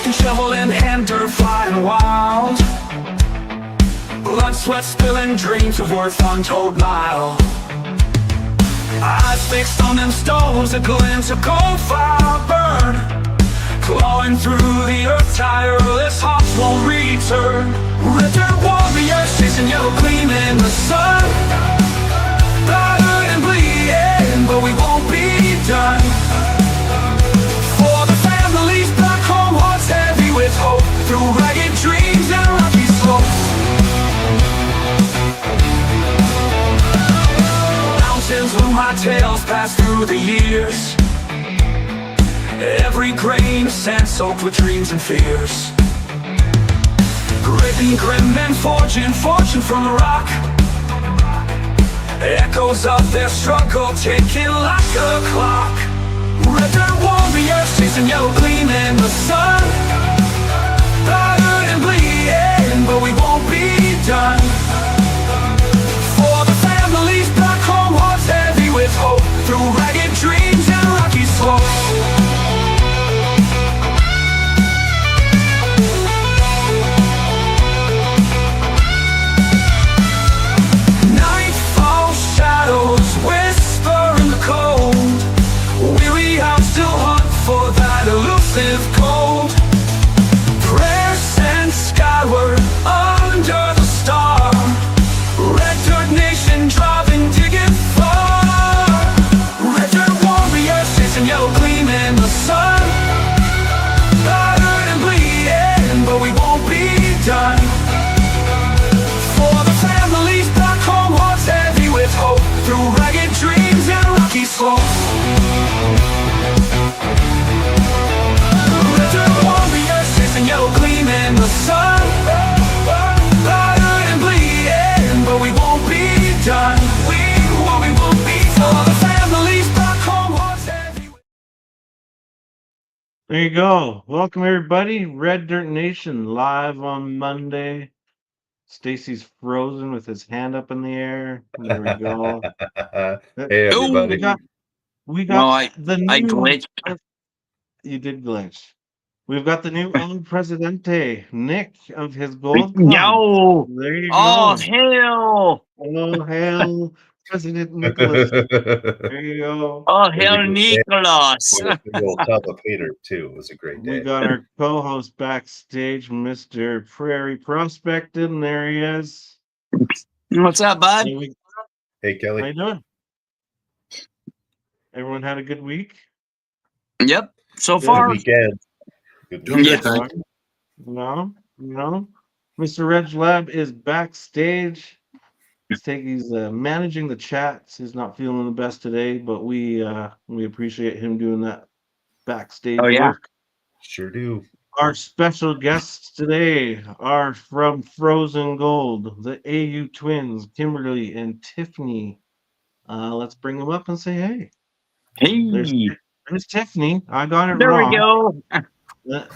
pick and shovel in hand, dirt flying wild. Blood, sweat spilling, dreams of worth untold mile. Eyes fixed on them stones, a glint of gold fire burn. Clawing through the earth, tireless hearts won't return. Red dirt warriors chasing yellow gleam in the sun. Battered and bleeding, but we won't be done. For the families back home, hearts heavy with hope, through ragged dreams and rocky slopes. Mountains with my tales pass through the years. Every grain of sand soaked with dreams and fears. Grit and grim and forging fortune from the rock. Echoes of their struggle ticking like a clock. Red dirt warriors chasing yellow gleam in the sun. Battered and bleeding, but we won't be done. For the families back home, hearts heavy with hope, through ragged dreams and rocky slopes. Whisper in the cold, weary eyes still hunt for that elusive gold. Prayers sent skyward under the star. Red dirt nation driving, digging far. Red dirt warriors chasing yellow gleam in the sun. Battered and bleeding, but we won't be done. For the families back home, hearts heavy with hope, through ragged dreams and rocky slopes. Red dirt warriors chasing yellow gleam in the sun. Battered and bleeding, but we won't be done. We won't be for the families back home, hearts heavy. There you go. Welcome everybody. Red Dirt Nation live on Monday. Stacy's frozen with his hand up in the air. There we go. Hey everybody. We got No, the new. I glitched. You did glitch. We've got the new El Presidente, Nick of his Gold Club. Yo! There you Oh, go. hell! Oh, hail President Nicholas. There you go. Oh, hell, Nicholas! We'll tell the Peter too. It was a great day. We got our co-host backstage, Mr. Prairie Prospect, and there he is. What's up, bud? Hey How Kelly. you doing? Everyone had a good week? Yep, so Good far. Weekend. Good Doing Yeah. good, thank you. No. Mr. Reg Lab is backstage. He's managing the chats. He's not feeling the best today, but we appreciate him doing that backstage Oh, yeah. work. Sure do. Our special guests today are from Frozen Gold, the AU twins, Kimberly and Tiffany. Let's bring them up and say hey. Hey, There's Tiffany. I got it there wrong. we go.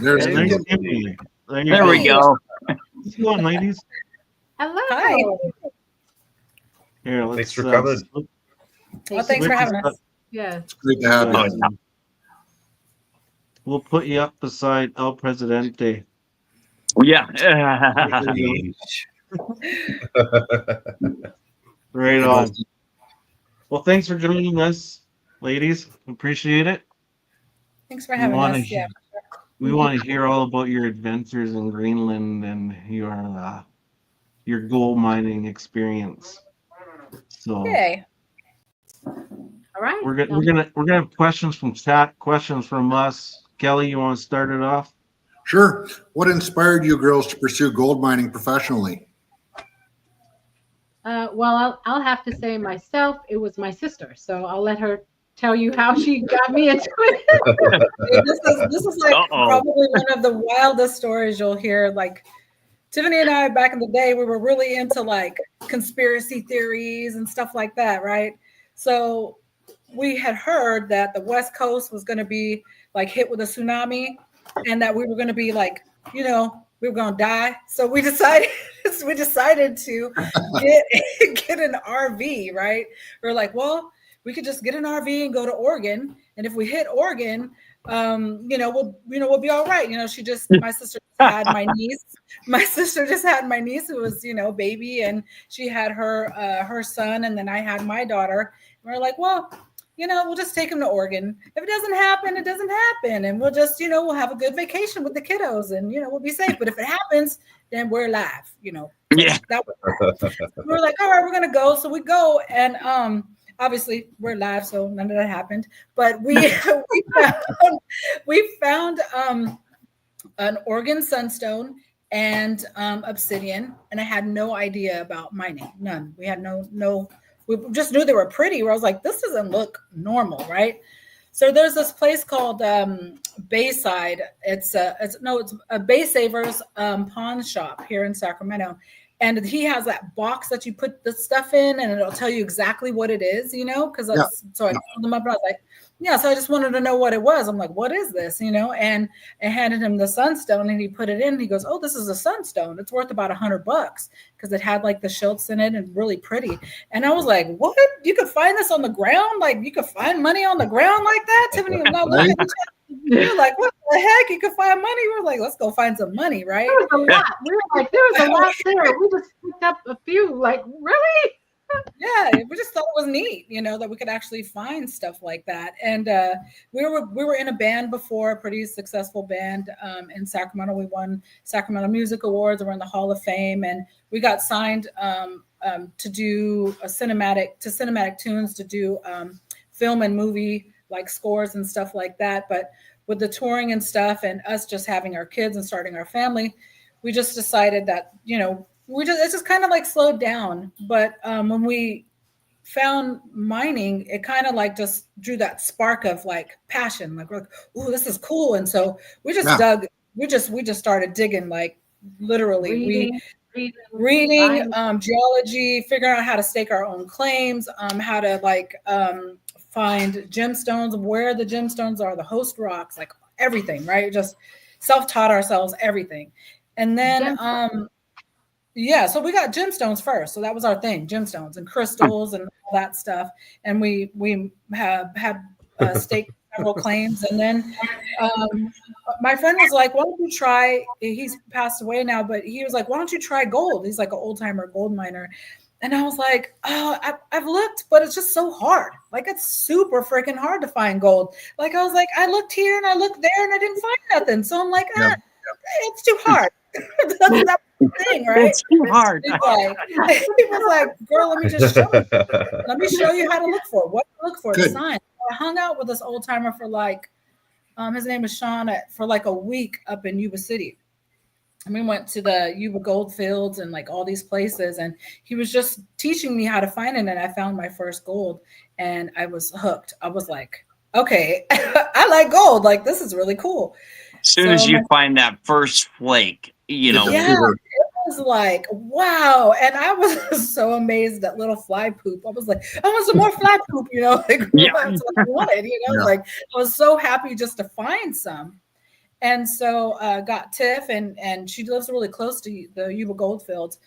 There's And there's Kimberly. Kimberly. There we go. How's it going, ladies? Hello. Hi. Here, let's. Thanks for coming. Well, thanks for having us. Yeah. It's great to have Oh, you. yeah. We'll put you up beside El Presidente. Yeah. Right on. Well, thanks for joining us, ladies. Appreciate it. Thanks for having us. Yeah. We want to hear all about your adventures in Greenland and your gold mining experience. So Yay. All right. we're gonna have questions from chat, questions from us. Kelly, you want to start it off? Sure. What inspired you girls to pursue gold mining professionally? Well, I'll have to say myself, it was my sister. So I'll let her tell you how she got me into it. This is like probably one of the wildest stories you'll hear. Like Tiffany and I back in the day, we were really into like conspiracy theories and stuff like that, right? So we had heard that the West Coast was going to be like hit with a tsunami and that we were going to be like, we were going to die. So we decided to get an RV, right? We're like, well, we could just get an RV and go to Oregon. And if we hit Oregon, we'll be all right. My sister had my niece. My sister just had my niece who was, baby, and she had her son, and then I had my daughter. And we're like, well, we'll just take him to Oregon. If it doesn't happen, it doesn't happen, and we'll just, we'll have a good vacation with the kiddos, and we'll be safe. But if it happens, then we're alive. Yeah. We're like, all right, we're gonna go. So we go, and obviously we're live, so none of that happened. But we found an Oregon sunstone and obsidian, and I had no idea about mining. None. We had no. We just knew they were pretty. Where I was like, this doesn't look normal, right? So there's this place called Bayside. It's a Bay Savers pawn shop here in Sacramento. And he has that box that you put the stuff in, and it'll tell you exactly what it is, because so I called them up and I was like, yeah, so I just wanted to know what it was. I'm like, what is this? And I handed him the sunstone, and he put it in. He goes, oh, this is a sunstone. It's worth about $100 because it had like the schilts in it and really pretty. And I was like, what? You could find this on the ground? Like you could find money on the ground like that? Tiffany was not looking at You're like, what the heck? You can find money. We're like, let's go find some money, right? There was a lot. We were like, there was a lot there. We just picked up a few. Like, really? Yeah, we just thought it was neat, that we could actually find stuff like that. And we were in a band before, a pretty successful band in Sacramento. We won Sacramento Music Awards. We're in the Hall of Fame, and we got signed to do cinematic tunes, to do film and movie like scores and stuff like that. But with the touring and stuff, and us just having our kids and starting our family, we just decided that it's just kind of like slowed down. But when we found mining, it kind of like just drew that spark of like passion. Like we're like, oh, this is cool. And so we just dug. We just started digging, like literally reading geology, figuring out how to stake our own claims, how to like find gemstones, where the gemstones are, the host rocks, like everything, right? Just self-taught ourselves everything. And then so we got gemstones first. So that was our thing, gemstones and crystals and all that stuff. And we have had staked several claims. And then my friend was like, why don't you try, he's passed away now, but he was like, why don't you try gold? He's like an old timer gold miner. And I was like, oh, I've looked, but it's just so hard. Like, it's super freaking hard to find gold. Like, I was like, I looked here and I looked there and I didn't find nothing. So I'm like, it's too hard. That's the thing, right? It's too hard. He was like, girl, let me just show you. Let me show you how to look for. What to look for, the sign. I hung out with this old timer for like, his name is Sean, for like a week up in Yuba City. And we went to the Yuba gold fields and like all these places, and he was just teaching me how to find it. And I found my first gold, and I was hooked. I was like, okay, I like gold. Like, this is really cool. As soon as you find that first flake, yeah, it was like, wow. And I was so amazed at little fly poop. I was like, I want some more fly poop, like, that's what I wanted, like, I was so happy just to find some. And so got Tiff, and she lives really close to the Yuba Goldfields.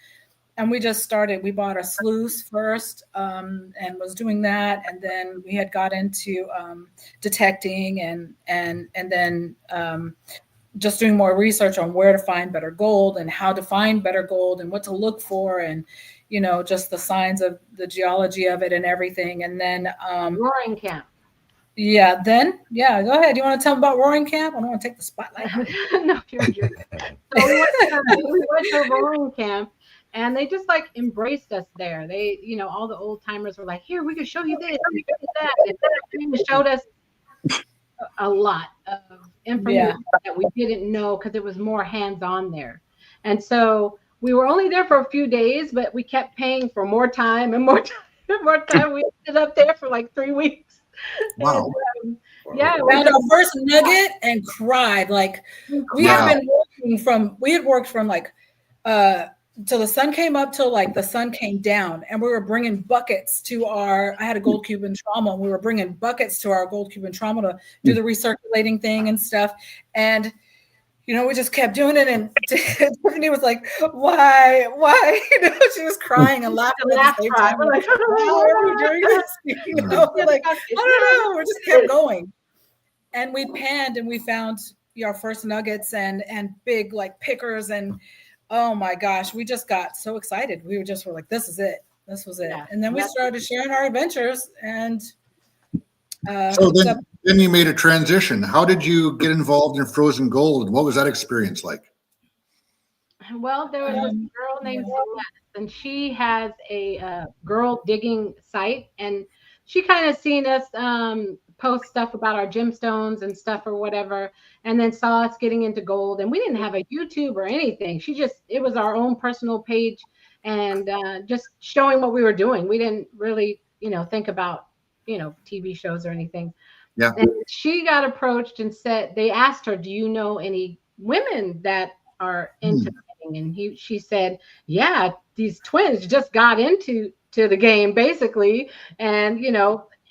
And we just started, we bought a sluice first and was doing that. And then we had got into detecting and then just doing more research on where to find better gold and how to find better gold and what to look for, and, just the signs of the geology of it and everything. And then Roaring Camp. Yeah, go ahead. You want to tell them about Roaring Camp? I don't want to take the spotlight. No, you're good. So we went to Roaring Camp, and they just like embraced us there. They, all the old timers were like, here, we can show you this, we can show you that. And they showed us a lot of information that we didn't know, because it was more hands-on there. And so we were only there for a few days, but we kept paying for more time and more time and more time. We ended up there for like 3 weeks. Wow. And, we found our first nugget and cried. Like, we had worked from like till the sun came up till like the sun came down, and we were bringing buckets to I had a gold cube in trauma. We were bringing buckets to our gold cube in trauma to do the recirculating thing and stuff. And we just kept doing it, and Tiffany was like, why? She was crying and laughing at the same time. We're like, why are we doing this? We're like, I don't know. We just kept going. and we panned and we found our first nuggets and big like pickers, and oh my gosh, we just got so excited. We were like, this is it. This was it. Yeah. And then we started sharing our adventures, and So then you made a transition. How did you get involved in Frozen Gold? What was that experience like? Well, there was this girl named Celeste, and she has a girl digging site, and she kind of seen us post stuff about our gemstones and stuff or whatever, and then saw us getting into gold. And we didn't have a YouTube or anything. It was our own personal page, and just showing what we were doing. We didn't really, think about, TV shows or anything. Yeah. And she got approached and said, they asked her, do you know any women that are into betting? And she said, yeah, these twins just got into the game basically, and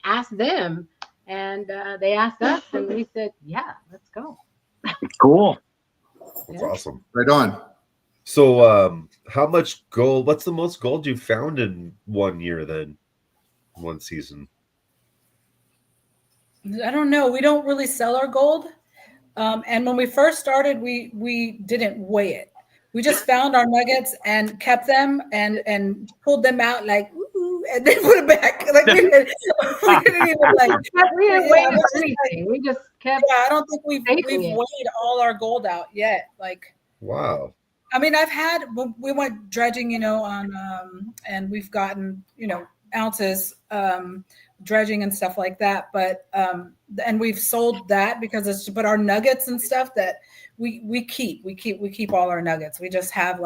asked them, and they asked us, and we said, yeah, let's go. Cool. That's awesome. Right on. So, how much gold? What's the most gold you found in 1 year? Then, one season. I don't know. We don't really sell our gold. And when we first started, we didn't weigh it. We just found our nuggets and kept them and pulled them out like, ooh, and then put it back. Like we didn't even like. We didn't weigh anything. We just kept. Yeah, I don't think we've weighed all our gold out yet. Like. Wow. I mean, we went dredging, on, and we've gotten, ounces, dredging and stuff like that. But, and we've sold that because but our nuggets and stuff that we keep all our nuggets. We just have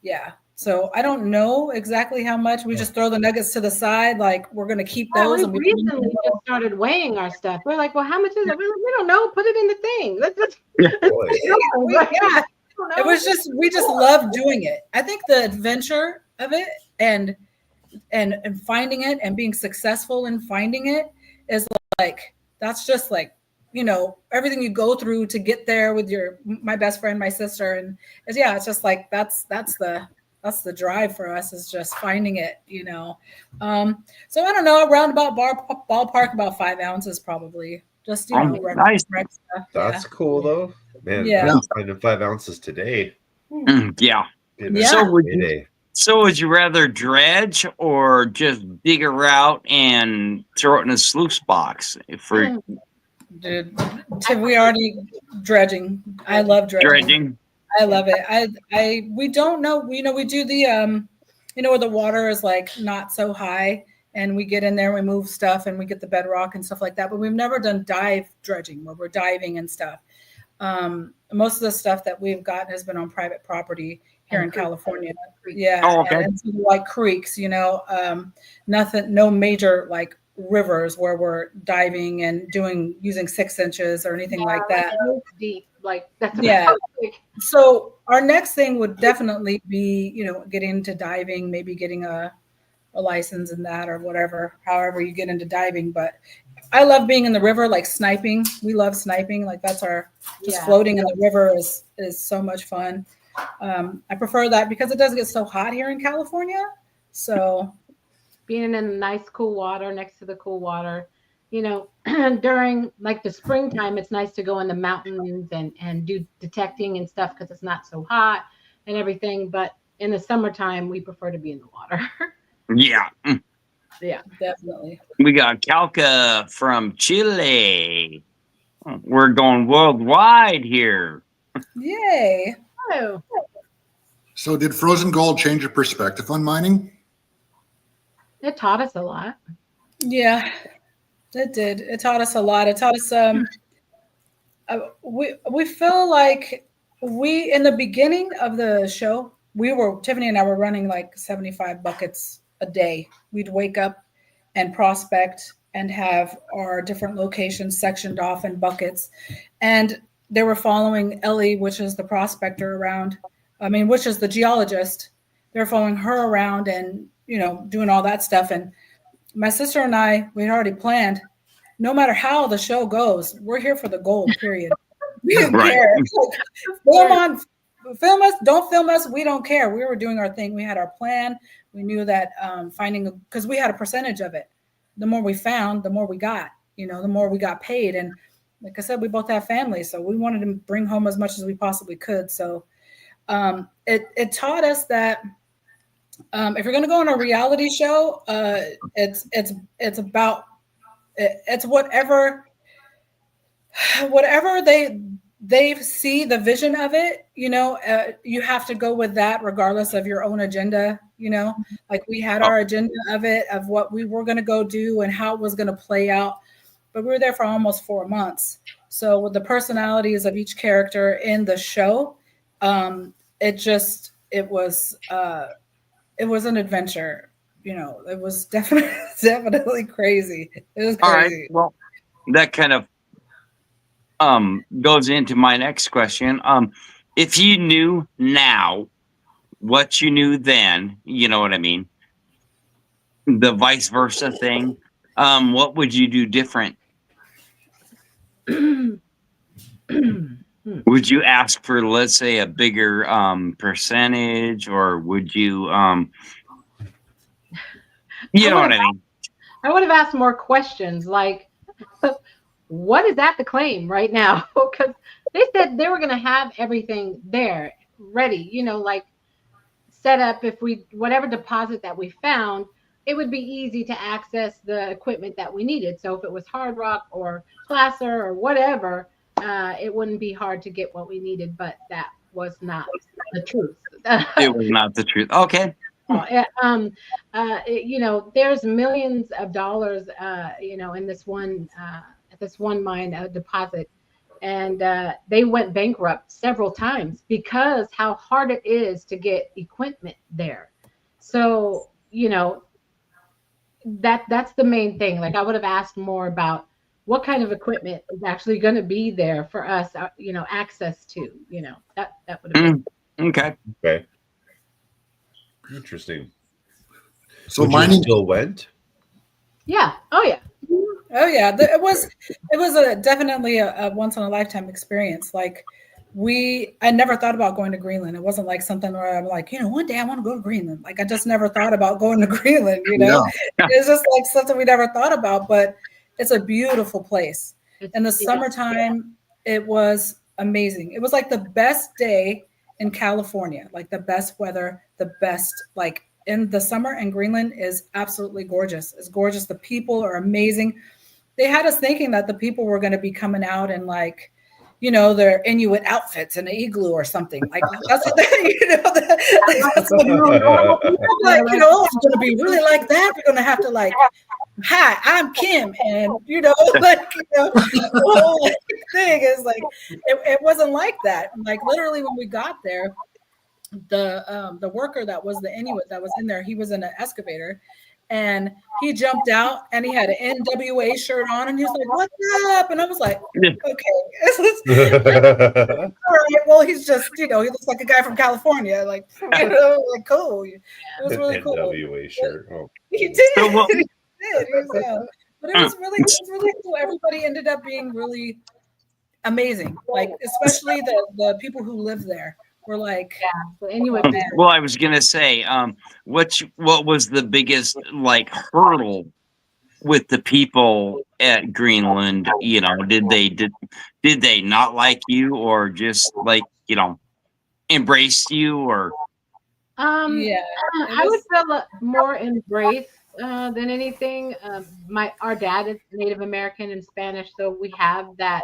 yeah. So I don't know exactly how much. We just throw the nuggets to the side. Like we're going to keep those. We recently just started weighing our stuff. We're like, well, how much is it? We don't know. Put it in the thing. Let's yeah. It was we just love doing it. I think the adventure of it and finding it and being successful in finding it is that's just everything you go through to get there with my best friend, my sister, and it's just that's the drive for us, is just finding it, So I don't know, around about ballpark about 5 ounces probably. Just nice. That's cool though. Man, I'm finding 5 ounces today. Yeah. Yeah. So would you rather dredge or just dig a route and throw it in a sluice box? Dude, we already dredging. I love dredging. I love it. We don't know. We do the where the water is not so high, and we get in there, we move stuff, and we get the bedrock and stuff like that. But we've never done dive dredging where we're diving and stuff. Most of the stuff that we've gotten has been on private property here in California. Yeah. Oh, okay. And creeks, nothing, no major rivers where we're diving and using 6 inches or anything like that. Deep, that's So our next thing would definitely be, getting into diving, maybe getting a license in that or whatever, however you get into diving. But I love being in the river, sniping. We love sniping. That's floating in the river is so much fun. I prefer that because it doesn't get so hot here in California. So being in nice cool water, next to the cool water, during the springtime, it's nice to go in the mountains and do detecting and stuff because it's not so hot and everything. But in the summertime, we prefer to be in the water. Yeah. Yeah, definitely. We got Calca from Chile. We're going worldwide here. Yay. Oh. So did Frozen Gold change your perspective on mining? It taught us a lot. Yeah, it did. It taught us a lot. It taught us we feel like in the beginning of the show, Tiffany and I were running 75 buckets a day. We'd wake up and prospect and have our different locations sectioned off in buckets. And they were following Ellie, which is the prospector around. Which is the geologist. They're following her around and, doing all that stuff. And my sister and I, we had already planned, no matter how the show goes, we're here for the gold, period. We didn't care. Film us, don't film us. We don't care. We were doing our thing. We had our plan. We knew that because we had a percentage of it. The more we found, the more we got, the more we got paid. And like I said, we both have families, so we wanted to bring home as much as we possibly could. So it taught us that if you're going to go on a reality show, it's about it's whatever they see the vision of it, you have to go with that regardless of your own agenda, like we had our agenda of it, of what we were going to go do and how it was going to play out. But we were there for almost 4 months. So with the personalities of each character in the show, it was an adventure. It was definitely crazy. It was crazy. All right. Well, that kind of goes into my next question. If you knew now what you knew then, you know what I mean? The vice versa thing, what would you do different? Would you ask for, let's say, a bigger percentage, or would you, you know what I mean? I would have asked more questions like, what is at the claim right now? Because they said they were going to have everything there ready, like set up. If whatever deposit that we found, it would be easy to access the equipment that we needed. So if it was hard rock or placer or whatever, it wouldn't be hard to get what we needed. But that was not the truth. It was not the truth. Okay. There's millions of dollars, in this one mine deposit, and they went bankrupt several times because how hard it is to get equipment there. So, that's the main thing. Like I would have asked more about what kind of equipment is actually going to be there for us, access to, that would have been. Okay. Interesting. So Would mining you still went? Yeah. Oh yeah. Oh yeah, it was definitely a once in a lifetime experience. Like I never thought about going to Greenland. It wasn't like something where I'm like, one day I want to go to Greenland. Like I just never thought about going to Greenland. Yeah. It's just like something we never thought about. But it's a beautiful place. In the summertime, it was amazing. It was like the best day in California, like the best weather, the best, like in the summer, and Greenland is absolutely gorgeous. It's gorgeous. The people are amazing. They had us thinking that the people were going to be coming out in like, their Inuit outfits in an igloo or something. Like that's what that's what like, it's going to be really like that. We're going to have to like, hi, I'm Kim, and the whole thing is like, it wasn't like that. Like literally when we got there, the worker that was the Inuit that was in there, he was in an excavator, and he jumped out and he had an NWA shirt on, and he was like, "What's up?" And I was like, "Okay, all right, well, he's just, he looks like a guy from California, like, like cool." It was really cool. NWA shirt. Oh. He did. He did. But it was really cool. Everybody ended up being really amazing. Like especially the people who live there were like, so anyway. Well, I was gonna say, what was the biggest like hurdle with the people at Greenland? Did they not like you, or just like embraced you, or? I would feel more embraced than anything. Our dad is Native American and Spanish, so we have that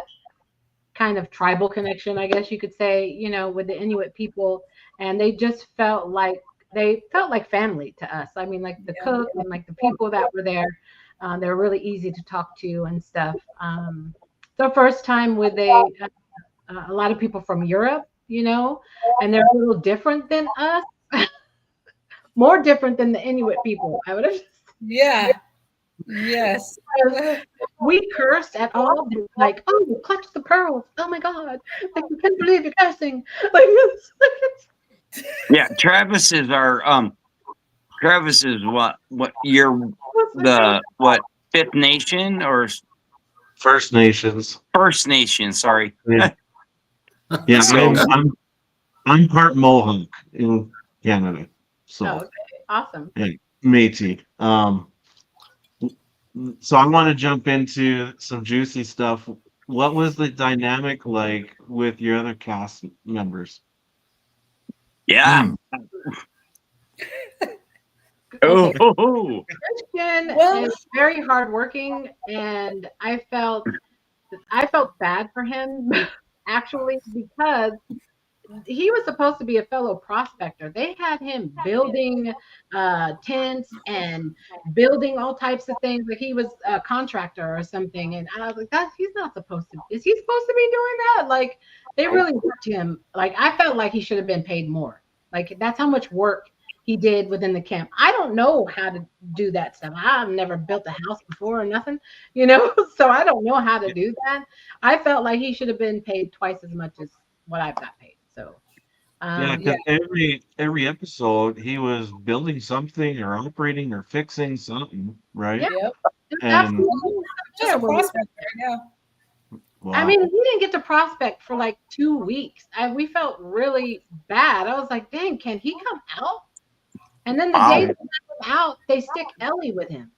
kind of tribal connection, I guess you could say, with the Inuit people, and they just felt like family to us. I mean, like the cook and like the people that were there, they were really easy to talk to and stuff. The first time with a lot of people from Europe, and they're a little different than us, more different than the Inuit people, I would have. Yeah. Yes. We cursed at all, like, "Oh, clutch the pearls! Oh my God! Like, you can't believe you're cursing!" Like, Yeah, Travis is what you're what Fifth Nation or First Nations. First Nation? Sorry. Yeah, I'm part Mohawk in Canada, so okay, awesome. yeah, Métis. So I want to jump into some juicy stuff. what was the dynamic like with your other cast members? Yeah. Okay. Oh, Christian Well- is very hardworking, and I felt bad for him actually, because he was supposed to be a fellow prospector. They had him building tents and building all types of things. Like he was a contractor or something. And I was like, that he's not supposed to. Is he supposed to be doing that? Like they really worked him. Like I felt like he should have been paid more. Like that's how much work he did within the camp. I don't know how to do that stuff. I've never built a house before or nothing, so I don't know how to do that. I felt like he should have been paid twice as much as what I've got paid. So Yeah, because every episode he was building something or operating or fixing something, right? Yeah. Yep. it's And- absolutely Just a terrible. prospect there, yeah. I Wow. mean, he didn't get to prospect for like 2 weeks. We felt really bad. I was like, dang, can he come out? And then the Wow. day they let him out, they stick Ellie with him.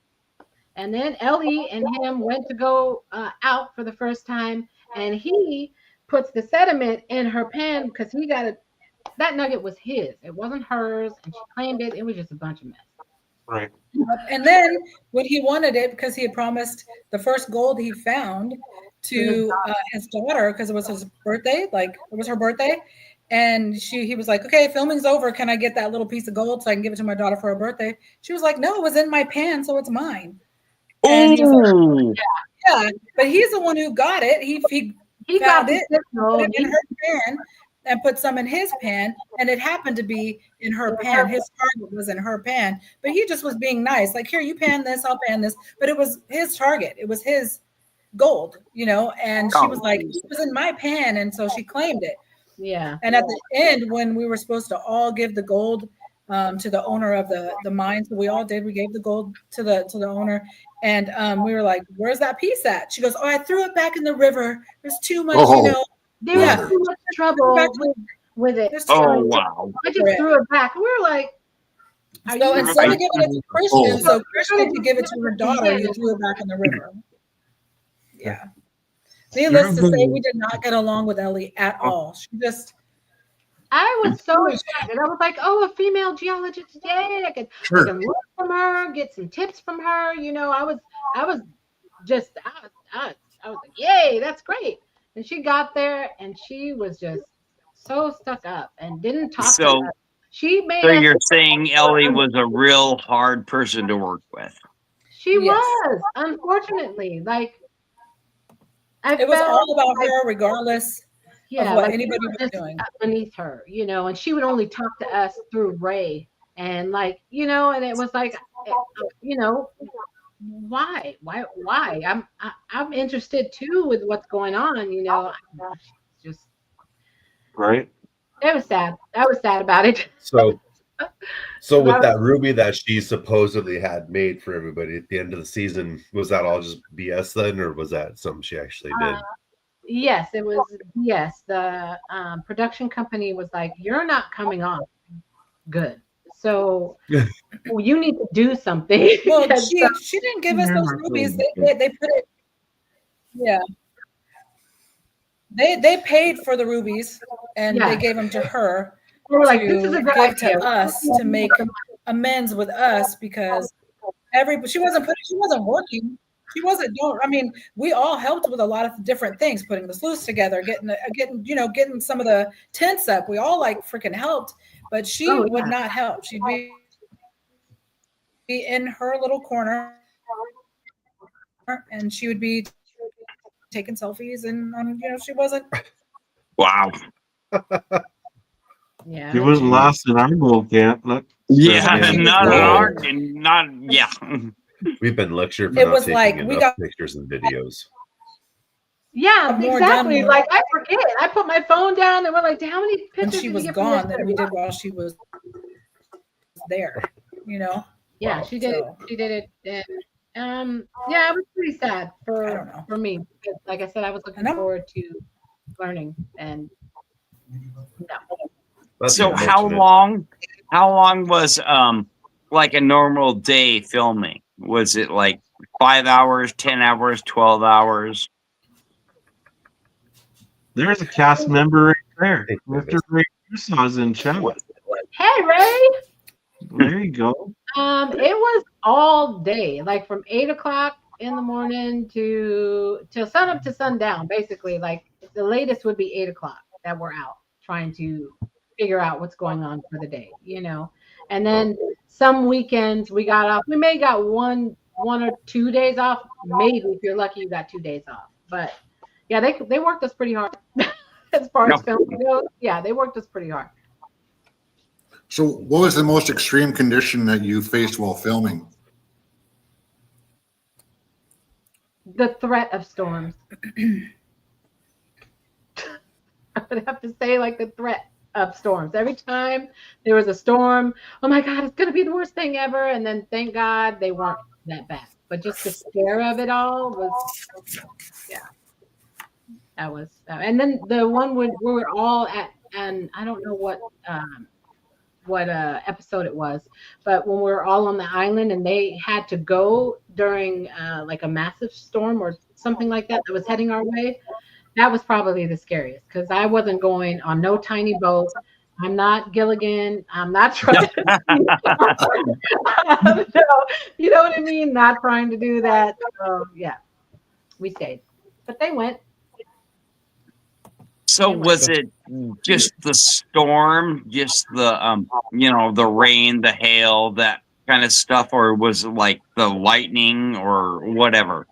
And then Ellie and him went to go out for the first time, and he puts the sediment in her pan because he got it. That nugget was his. It wasn't hers, and she claimed it. It was just a bunch of mess. Right. And then when he wanted it, because he had promised the first gold he found to his daughter, because it was his birthday, like it was her birthday, and he was like, okay, filming's over. Can I get that little piece of gold so I can give it to my daughter for her birthday? She was like, no, it was in my pan, so it's mine. And he was like, yeah, but he's the one who got it. He He found got it, the put it in signal. her pan, and put some in his pan, and it happened to be in her pan. His target was in her pan, but he just was being nice. Like, here, you pan this, I'll pan this. But it was his target. It was his gold, and she was like, it was in my pan, and so she claimed it. Yeah. And at the end, when we were supposed to all give the gold to the owner of the mine, so we all did. We gave the gold to the owner, and we were like, "Where's that piece at?" She goes, "Oh, I threw it back in the river. There's too much, There Yeah. was too much trouble with it. There's too oh, much." wow. I just threw it back. We were like, are So you instead of giving it to Christian, Oh. so Christian could give it to her daughter, you threw it back in the river. Yeah. Needless to say, we did not get along with Ellie at all. She just I was so excited. I was like, oh, a female geologist. Yay. I could learn from her, get some tips from her. I was like, yay, that's great. And she got there and she was just so stuck up and didn't talk to us. She made So us. you're saying Ellie was a real hard person to work with? She Yes. was, unfortunately. Like, it was all about her regardless of what like, anybody we were was just doing. beneath her, and she would only talk to us through Ray, and and it was like, why? I'm interested too with what's going on, just Right. it was sad. I was sad about it. So with that ruby that she supposedly had made for everybody at the end of the season, was that all just BS then, or was that something she actually did? Yes, it was. Yes, the production company was like, "You're not coming off good, so you need to do something." Well, she didn't give us those rubies. They put it. Yeah. They paid for the rubies and they gave them to her. They were like, to "This is a good give idea." to us to make amends with us because she wasn't working. She wasn't doing. I mean, we all helped with a lot of different things, putting the sluice together, getting some of the tents up. We all freaking helped, but she would not help. She'd be in her little corner, and she would be taking selfies, and she wasn't. Wow. Yeah, He wasn't lost in our gold camp. Look. Yeah, Whoa. yeah. We've been lectured for It not was taking like, we enough got- pictures and videos. Yeah, More exactly. done. Like I forget. I put my phone down and we're like, how many When pictures she did was you get from this gone than we did while she was there. Yeah, Wow. she did it. She did it. And yeah, it was pretty sad I don't know. for me. Because, like I said, I was looking And I'm- forward to learning and That's So how unfortunate. long was like a normal day filming? Was it like 5 hours, 10 hours, 12 hours? There's a cast member right there. Mr. Ray Rusaw's in chat. Hey, Ray. There you go. It was all day, like from 8 o'clock in the morning till sun up to sundown. Basically, like the latest would be 8 o'clock that we're out trying to figure out what's going on for the day, And then some weekends we got off. We may got one or 2 days off. Maybe if you're lucky, you got 2 days off. But yeah, they worked us pretty hard as far as filming goes. Yeah, they worked us pretty hard. So what was the most extreme condition that you faced while filming? The threat of storms. I would have to say, like, the threat of storms. Every time there was a storm, oh my God, it's going to be the worst thing ever. And then thank God they weren't that bad. But just the scare of it all was, yeah. That was, and then the one when we were all at, and I don't know what episode it was, but when we were all on the island and they had to go during like a massive storm or something like that was heading our way, that was probably the scariest because I wasn't going on no tiny boat. I'm not Gilligan. I'm not trying to, you know what I mean? Not trying to do that. Yeah, we stayed, but they went. So was it just the storm, just the the rain, the hail, that kind of stuff, or was it like the lightning or whatever?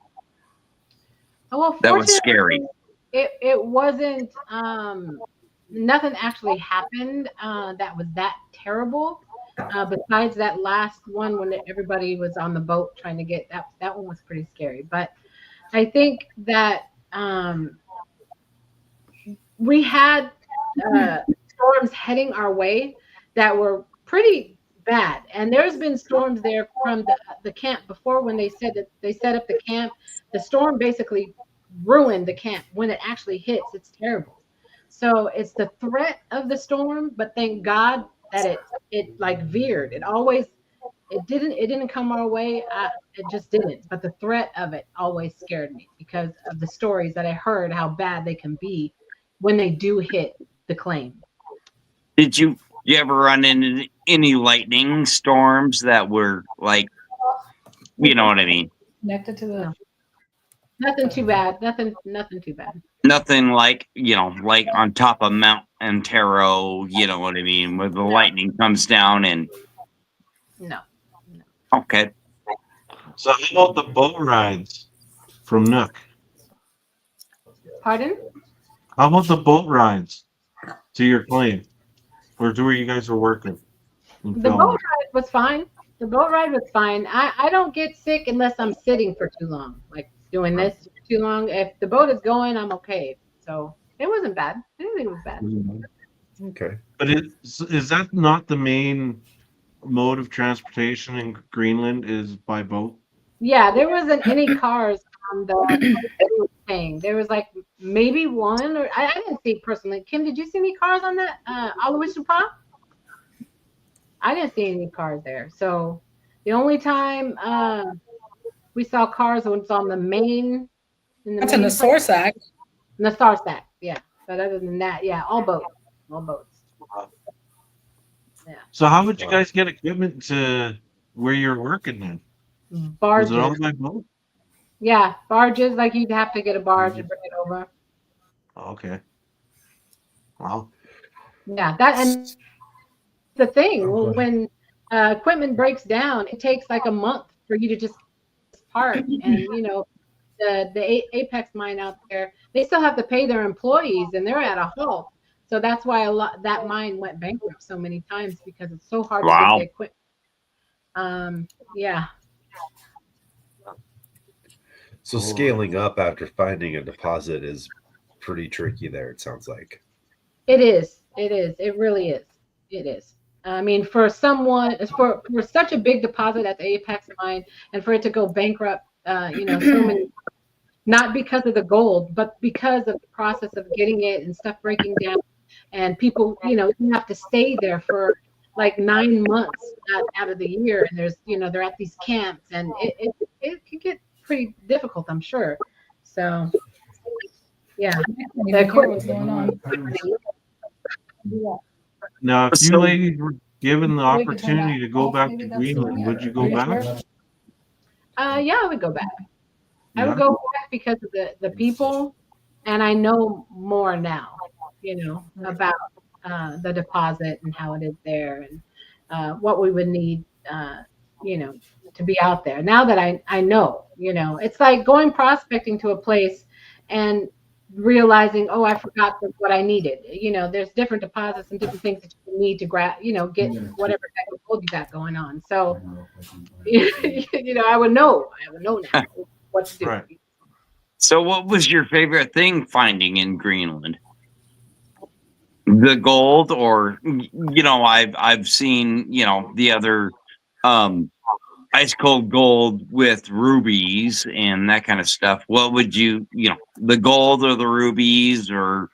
Well, that was scary. It wasn't. Nothing actually happened that was that terrible. Besides that last one when everybody was on the boat trying to get that one was pretty scary. But I think that. We had storms heading our way that were pretty bad. And there's been storms there from the camp before when they said that they set up the camp. The storm basically ruined the camp. When it actually hits, it's terrible. So it's the threat of the storm, but thank God that it like veered. It didn't come our way. It just didn't. But the threat of it always scared me because of the stories that I heard how bad they can be when they do hit the claim. Did you ever run into any lightning storms that were like, you know what I mean? Connected to the. Nothing too bad. Nothing too bad. Nothing like, like on top of Mount Antero, you know what I mean, where the lightning comes down and. No. Okay. So how about the boat rides from Nook? Pardon? How about the boat rides to your claim, or to where you guys were working? The boat ride was fine. The boat ride was fine. I don't get sick unless I'm sitting for too long, like doing this for too long. If the boat is going, I'm okay. So it wasn't bad. I didn't think it was bad. Okay. But is that not the main mode of transportation in Greenland? Is by boat? Yeah, there wasn't any cars on the thing. There was like maybe one, or I didn't see it personally. Kim, did you see any cars on that Aloisupra? I didn't see any cars there. So the only time we saw cars was on the main. That's in the Sorsack. In the Sorsack, yeah. But other than that, yeah, all boats. Yeah. So how would you guys get equipment to where you're working then? Barges. Was it all by boat? Yeah, barges. Like you'd have to get a barge and bring it over. Okay. Wow. Yeah, that and the thing when equipment breaks down, it takes like a month for you to just part. And the Apex mine out there, they still have to pay their employees, and they're at a halt. So that's why that mine went bankrupt so many times because it's so hard to get the equipment. Yeah. So scaling up after finding a deposit is pretty tricky there, it sounds like. It is. It really is. It is. I mean, for someone, for such a big deposit at the Apex mine, and for it to go bankrupt, so many, not because of the gold, but because of the process of getting it and stuff breaking down, and people, you have to stay there for like 9 months out of the year, and there's, they're at these camps, and it can get pretty difficult, I'm sure. So Yeah. I can't even hear what's going on. Now, if you So- ladies were given the We could turn opportunity that to go off, back maybe to that's the Greenland, one. would you Are go you back? sure? Yeah, I would go back. I Yeah. would go back because of the people, and I know more now, about the deposit and how it is there, and what we would need, you know, to be out there. Now that I know, it's like going prospecting to a place and realizing, oh, I forgot what I needed. There's different deposits and different things that you need to grab, get whatever type of gold you got going on. So, I would know now what to do. Right. So, what was your favorite thing finding in Greenland? The gold, or I've seen the other ice cold gold with rubies and that kind of stuff. What would the gold or the rubies or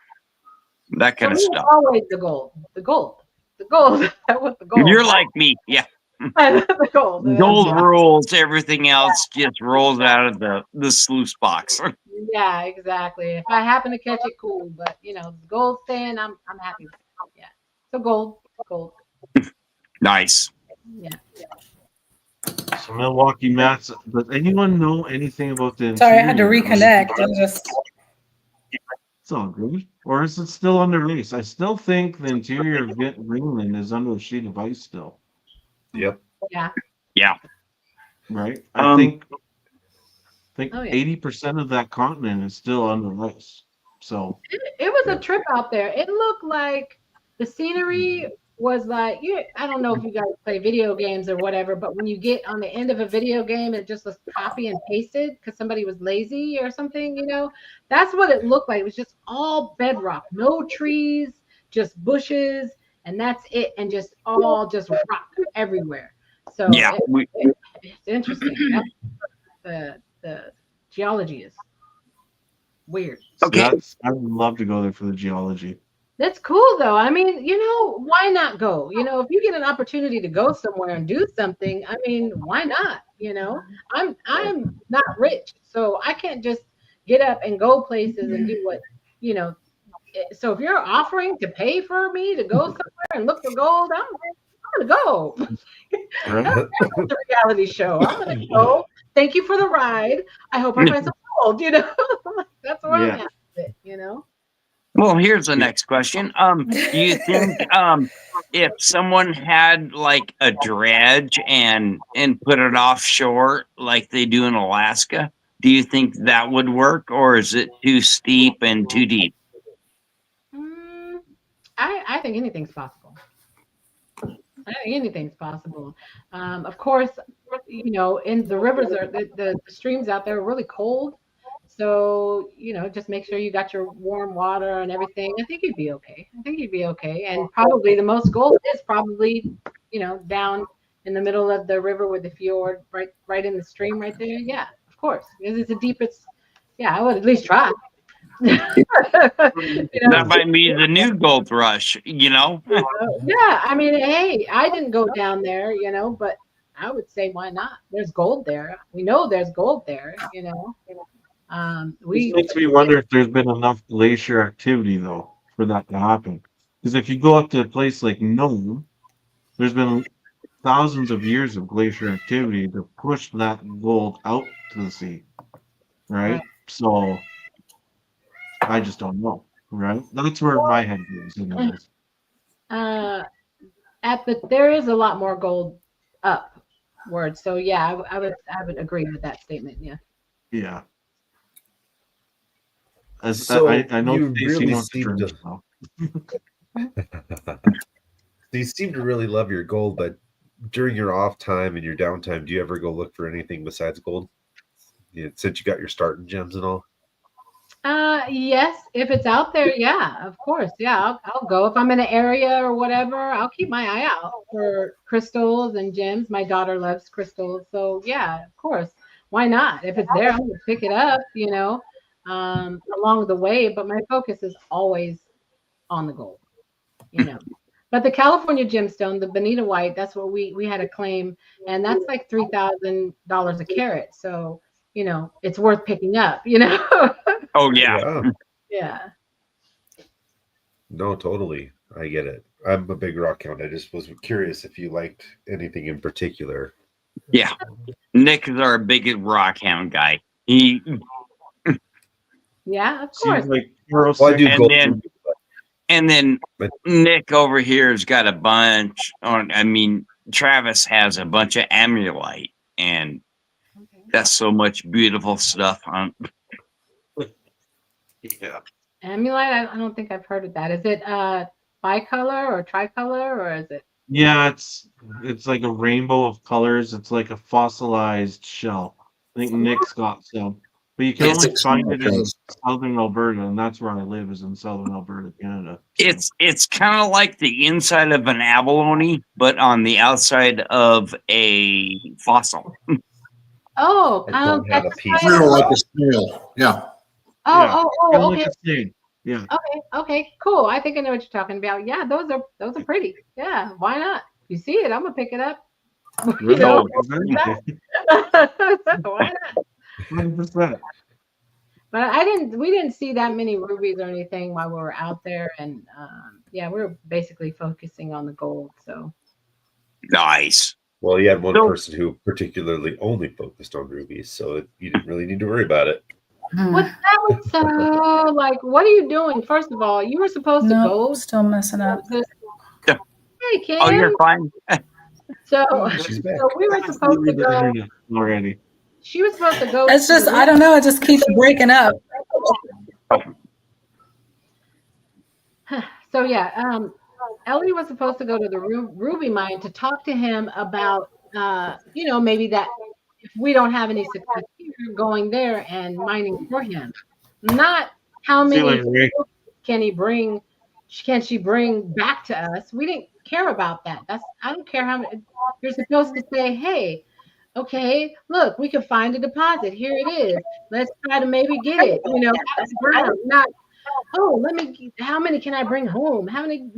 that For kind of me, stuff? always the gold. The gold. The gold. I want the gold. You're like me, yeah. the gold. Gold rules. Everything else just rolls out of the sluice box. Yeah, exactly. If I happen to catch it, cool. But the gold stand, I'm happy with. Yeah. So gold. Nice. Yeah. So Milwaukee Mats, does anyone know anything about the Sorry, I had to interior of reconnect. the- I just It's all good. Or is it still under ice? I still think the interior of Greenland is under a sheet of ice still, Yep. Yeah. Yeah. right? Um, I think Oh, yeah. 80% of that continent is still under ice. So It was a trip out there. It looked like the scenery was like, I don't know if you guys play video games or whatever, but when you get on the end of a video game, it just was copy and pasted because somebody was lazy or something, that's what it looked like. It was just all bedrock, no trees, just bushes, and that's it. And just rock everywhere. So yeah. it's interesting. The geology is weird. Okay. I would love to go there for the geology. That's cool though. I mean, why not go? If you get an opportunity to go somewhere and do something, I mean, why not? I'm not rich, so I can't just get up and go places and do what, so if you're offering to pay for me to go somewhere and look for gold, I'm gonna go. Right? The reality show. I'm gonna go. Thank you for the ride. I hope I find some gold, That's where I'm Yeah. at with it, Well, here's the next question. Do you think if someone had like a dredge and put it offshore like they do in Alaska, do you think that would work, or is it too steep and too deep? I think anything's possible. I think anything's possible. Of course, in the rivers the streams out there are really cold. So, just make sure you got your warm water and everything. I think you'd be okay. And probably the most gold is probably, down in the middle of the river with the fjord, right in the stream right there. Yeah, of course. Because it's the deepest. Yeah, I would at least try. That might be the new gold rush, Yeah, I mean, hey, I didn't go down there, but I would say why not? There's gold there. We know there's gold there, This makes me wonder if there's been enough glacier activity though for that to happen. Because if you go up to a place like Nome, there's been thousands of years of glacier activity to push that gold out to the sea, right? So I just don't know, right? That's where my head goes. Anyways. There is a lot more gold upward. So yeah, I would agree with that statement. Yeah. Yeah. As So I know you Stacey really wants to seem drink to- now. You seem to really love your gold, but during your off time and your downtime, do you ever go look for anything besides gold? Since you got your start in gems and all. Yes, if it's out there, yeah, of course. Yeah, I'll go. If I'm in an area or whatever, I'll keep my eye out for crystals and gems. My daughter loves crystals. So yeah, of course. Why not? If it's there, I'm gonna pick it up, along the way. But my focus is always on the gold, But the California gemstone, the Bonita White, that's what we had a claim, and that's like $3,000 a carat. So, it's worth picking up, Oh yeah. Yeah. No, totally. I get it. I'm a big rock hound. I just was curious if you liked anything in particular. Yeah. Nick is our biggest rock hound guy. He Yeah, of Seems course. like Euro Well, I do six. and gold then ruby, and then but Nick over here has got a bunch on I mean, Travis has a bunch of amulite and Okay. that's so much beautiful stuff on Yeah. Amulite, I don't think I've heard of that. Is it bicolor or tricolor or is it? Yeah, it's like a rainbow of colors. It's like a fossilized shell. I think Nick's got some, but you can It's- only find it in Shells. southern Alberta, and that's where I live, is in southern Alberta, Canada. So, it's kind of like the inside of an abalone, but on the outside of a fossil. Oh, I kind of don't have a piece petrified. of Real like a that. snail. Yeah. Oh, yeah, oh, kind oh, of okay. like a stain. Yeah. Okay, cool. I think I know what you're talking about. Yeah, those are pretty. Yeah, why not? If you see it, I'm gonna pick it up. You Really? know, Exactly. why not? 100%. But we didn't see that many rubies or anything while we were out there, and yeah, we were basically focusing on the gold. So Nice. Well, you had one So- person who particularly only focused on rubies, so you didn't really need to worry about it. what's that? Was so like, what are you doing? First of all, you were supposed to No, go. still messing up. Hey, Kim. Oh, you're fine. So, She's back. so we were supposed to The go. internet already. She was supposed to go. It's just, I don't know, it just keeps breaking up. So yeah, Ellie was supposed to go to the ruby mine to talk to him about, maybe that if we don't have any success here, going there and mining for him. Not how See you many later, Ray. can she bring back to us. We didn't care about that. I don't care how many. You're supposed to say, hey, okay, look, we can find a deposit. Here it is. Let's try to maybe get it. Not, oh, how many can I bring home? How many?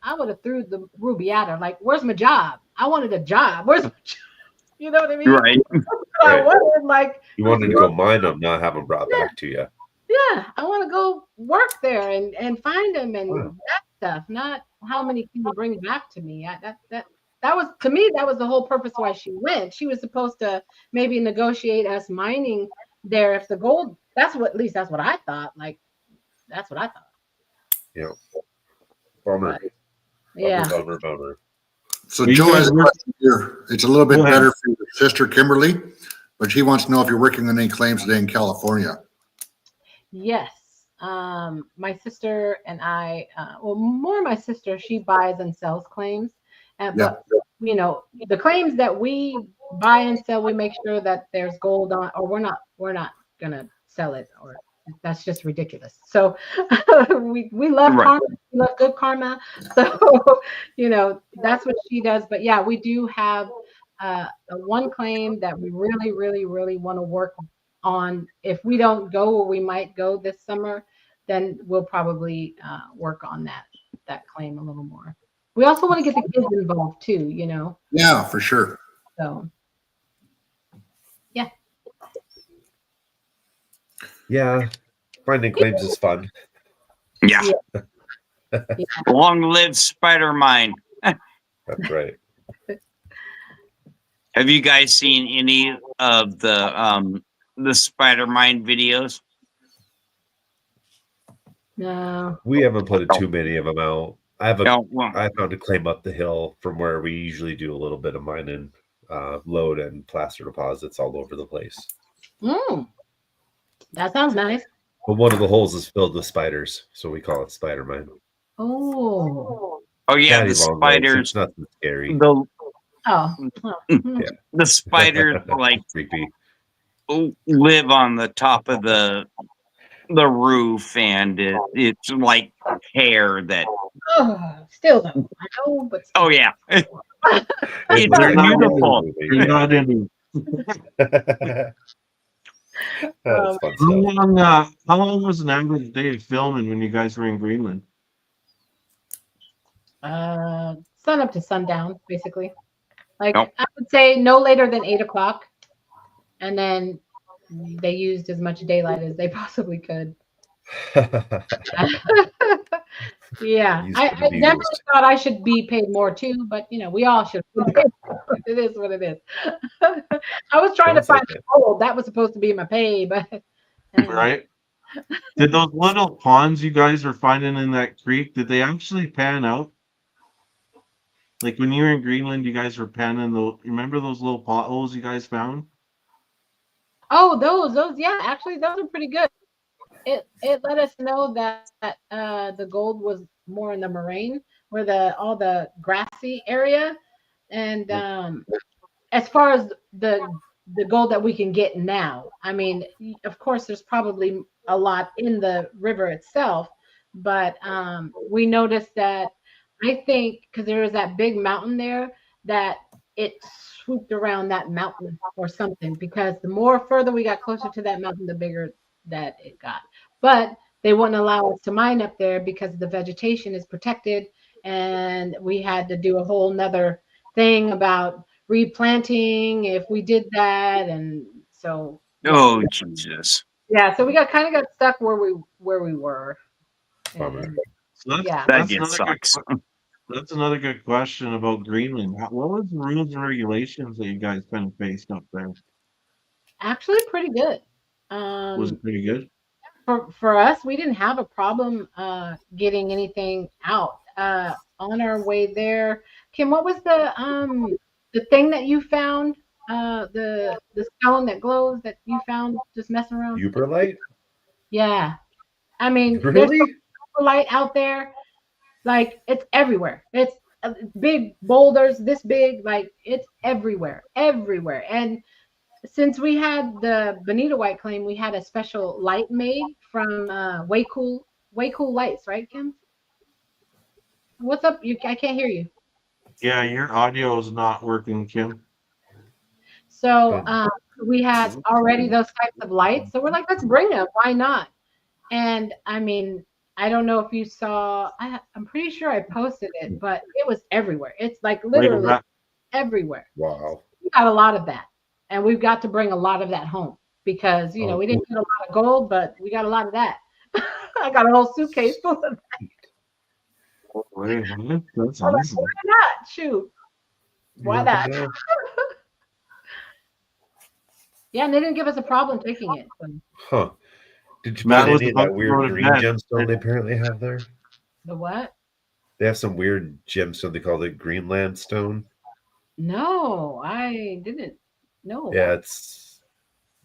I would have threw the ruby at her. Like, where's my job? I wanted a job. Where's my job? You know what I mean? Right. I Right. wanted, like, You wanted to go mine them, not have them brought back to you. yeah, I want to go work there and find them and Wow. that stuff. Not how many can you bring back to me. That was, to me, that was the whole purpose why she went. She was supposed to maybe negotiate us mining there if the gold. At least that's what I thought. Like, that's what I thought. Yeah. Bummer. But, yeah. Bummer. So You Joe guys has a work- question here. It's a little bit Go ahead. better for your sister Kimberly, but she wants to know if you're working on any claims today in California. Yes. My sister and I, more my sister, she buys and sells claims. But, the claims that we buy and sell, we make sure that there's gold on, or we're not going to sell it, or that's just ridiculous. So we love Right. karma. We love good karma. So, that's what she does. But yeah, we do have one claim that we really, really, really want to work on. If we don't go, or we might go this summer, then we'll probably work on that claim a little more. We also want to get the kids involved too, Yeah, for sure. So Yeah. Finding claims is fun. Yeah. yeah. Long live Spider Mine. That's right. Have you guys seen any of the Spider Mine videos? No. We haven't put too many of them out. I found a claim up the hill from where we usually do a little bit of mining, load and placer deposits all over the place. That sounds nice. But one of the holes is filled with spiders, so we call it Spider Mine. Oh. Oh yeah, Daddy the long legs, spiders. It's nothing scary. The Oh. spiders like Creepy. live on the top of the roof, and it's like hair that. Oh, still though. I know, but Oh yeah, It's They're not beautiful. You're not into That's fun how long was an average day of filming when you guys were in Greenland? sun up to sundown, basically. Like, Oh. I would say no later than 8 o'clock, and then they used as much daylight as they possibly could. Yeah, Used I to be definitely used. thought I should be paid more too, but we all should be paid more. It is what it is. I was trying to Sounds like find it. gold. That was supposed to be my pay, but Right? Did those little ponds you guys are finding in that creek, did they actually pan out? Like when you were in Greenland, you guys were panning the. Remember those little potholes you guys found? oh, those, yeah, actually, those are pretty good. It let us know that the gold was more in the moraine, where the all the grassy area, and as far as the gold that we can get now, I mean, of course, there's probably a lot in the river itself, but we noticed that I think because there was that big mountain there that it swooped around that mountain or something. Because the more further we got closer to that mountain, the bigger that it got. But they wouldn't allow us to mine up there because the vegetation is protected, and we had to do a whole nother thing about replanting if we did that. And so Oh Jesus! yeah, so we got stuck where we were. Bummer. And So yeah, That just sucks. that's another good question about Greenland. What was the rules and regulations that you guys kind of faced up there? actually pretty good. Was it pretty good? For us, we didn't have a problem getting anything out on our way there. Kim, what was the thing that you found? The stone that glows that you found just messing around? Uberlite? Yeah. I mean, there's Really? light out there. Like it's everywhere. It's big boulders this big. Like it's everywhere, everywhere. And since we had the Bonita White claim, we had a special light made from way cool lights, right, Kim? What's up? I can't hear you. Yeah, your audio is not working, Kim. So Good. we had already those types of lights. So we're like, let's bring them. Why not? And I mean, I don't know if you saw. I'm pretty sure I posted it, but it was everywhere. It's like Wait, literally everywhere. Wow. We got a lot of that, and we've got to bring a lot of that home because Oh, we didn't get a lot of gold, but we got a lot of that. I got a whole suitcase full of that. wait, what? That's I'm like, awesome. why not? Shoot, why You not? never know. Yeah, and they didn't give us a problem taking it. So. Huh. Did you Matt find was any of about that to weird go to green bed. gemstone they apparently have there? The what? They have some weird gemstone they call it Greenland stone. No, I didn't know Yeah,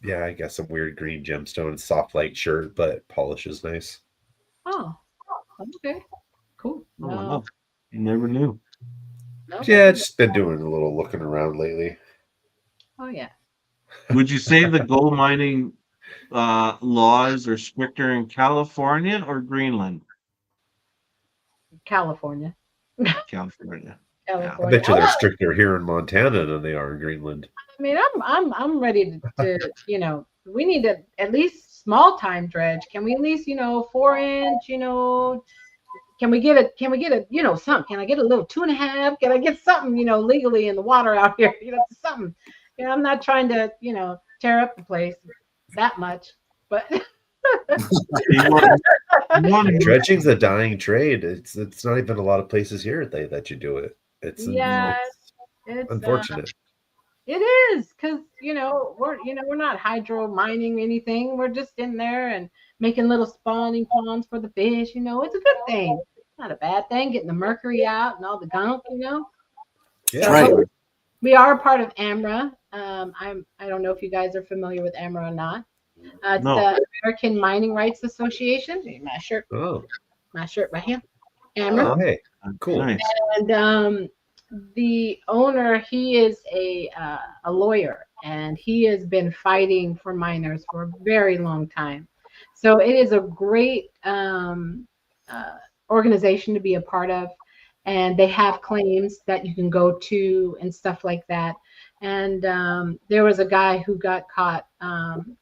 about. I guess some weird green gemstone, soft light shirt, but polish is nice. Oh, okay, cool. Oh, No, wow. You never knew. no. Yeah, just been doing a little looking around lately. Oh yeah. Would you say the gold mining laws are stricter in California or Greenland? California. California. I California. bet you they're stricter here in Montana than they are in Greenland. I mean, I'm ready to we need to at least small time dredge. Can we at least 4 inch? Can we get a something? Can I get a little 2.5? Can I get something legally in the water out here? Something. I'm not trying to tear up the place that much, but Dredging's a dying trade. It's not even a lot of places here that you do it. yeah, It's unfortunate. It is because we're not hydro mining anything. We're just in there and making little spawning ponds for the fish. It's a good thing. It's not a bad thing. Getting the mercury out and all the gunk. Yeah, So, Right. we are a part of AMRA. I don't know if you guys are familiar with AMRA or not. It's No. the American Mining Rights Association. My shirt right here. AMRA. Oh, hey, cool. Nice. And the owner, he is a lawyer, and he has been fighting for miners for a very long time. So it is a great organization to be a part of, and they have claims that you can go to and stuff like that. And there was a guy who got caught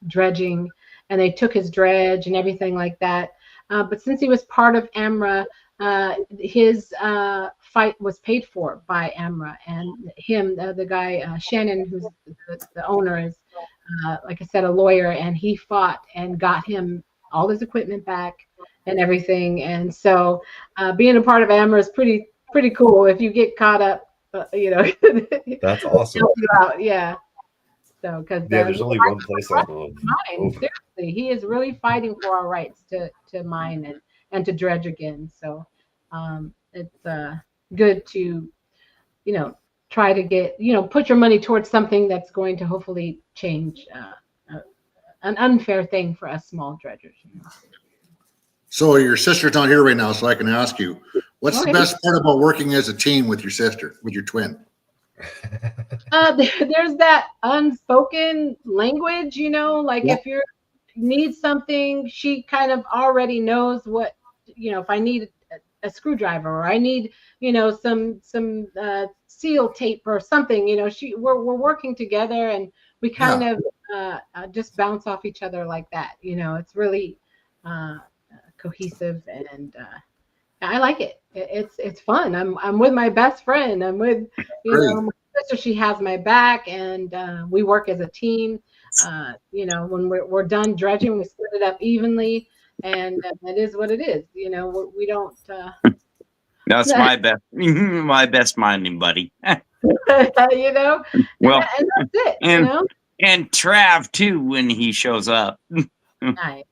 dredging, and they took his dredge and everything like that. But since he was part of AMRA, his fight was paid for by AMRA, and him, the guy Shannon, who's the owner, is like I said, a lawyer, and he fought and got him all his equipment back and everything. And so being a part of AMRA is pretty cool. If you get caught up, That's awesome. help you out. Yeah. So because there's only one place I know. mine, seriously, he is really fighting for our rights to mine and to dredge again. So it's good to try to get put your money towards something that's going to hopefully change an unfair thing for us small dredgers. So your sister's not here right now, so I can ask you, what's the best part about working as a team with your sister, with your twin? There's that unspoken language, like if you need something, she kind of already knows what, if I need a screwdriver or I need, some seal tape or something, we're working together and we kind of just bounce off each other like that. It's really cohesive and I like it. It's fun. I'm with my best friend. I'm with my sister. She has my back, and we work as a team. When we're done dredging, we split it up evenly, and that is what it is. We don't. That's my best minding buddy. Well, and that's it. And Trav too when he shows up. Nice.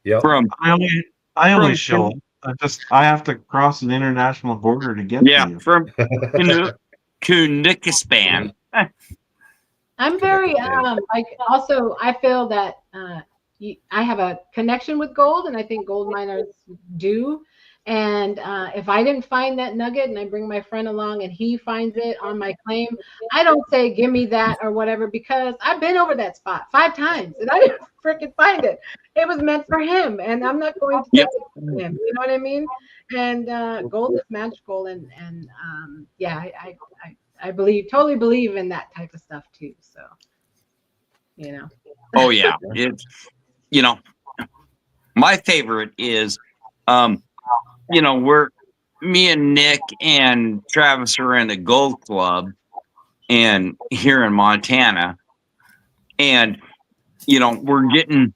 Yeah. I only show up. I have to cross an international border to get to you. From Kunikistan. I'm very also I feel that I have a connection with gold, and I think gold miners do. And if I didn't find that nugget and I bring my friend along and he finds it on my claim, I don't say give me that or whatever, because I've been over that spot 5 times and I didn't freaking find it. It was meant for him, and I'm not going to take it from him. You know what I mean? And gold is magical, and I totally believe in that type of stuff too. So Oh yeah, it's my favorite is me and Nick and Travis are in the Gold Club and here in Montana, and we're getting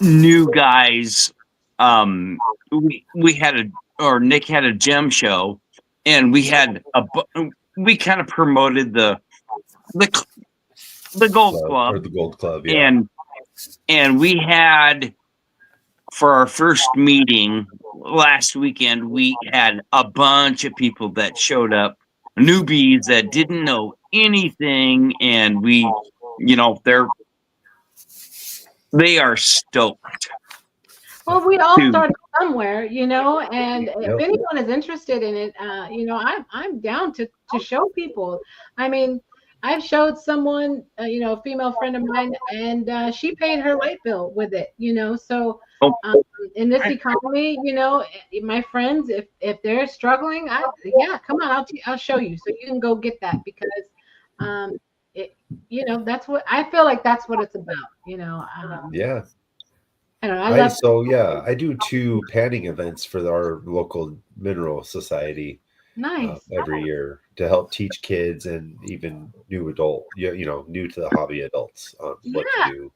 new guys. Nick had a gem show, and we kind of promoted the Gold Club or the Gold Club, yeah. And we had, for our first meeting last weekend, we had a bunch of people that showed up, newbies that didn't know anything, and they are stoked. Well, we all started somewhere, and if anyone is interested in it, I'm down to show people. I mean, I've showed someone, a female friend of mine, and she paid her light bill with it, so in this economy, my friends, if they're struggling, come on, I'll show you, so you can go get that, because that's what I feel like, that's what it's about, yeah. I don't know. I do 2 panning events for our local mineral society. Nice. Every year to help teach kids and even new new to the hobby adults on what to do.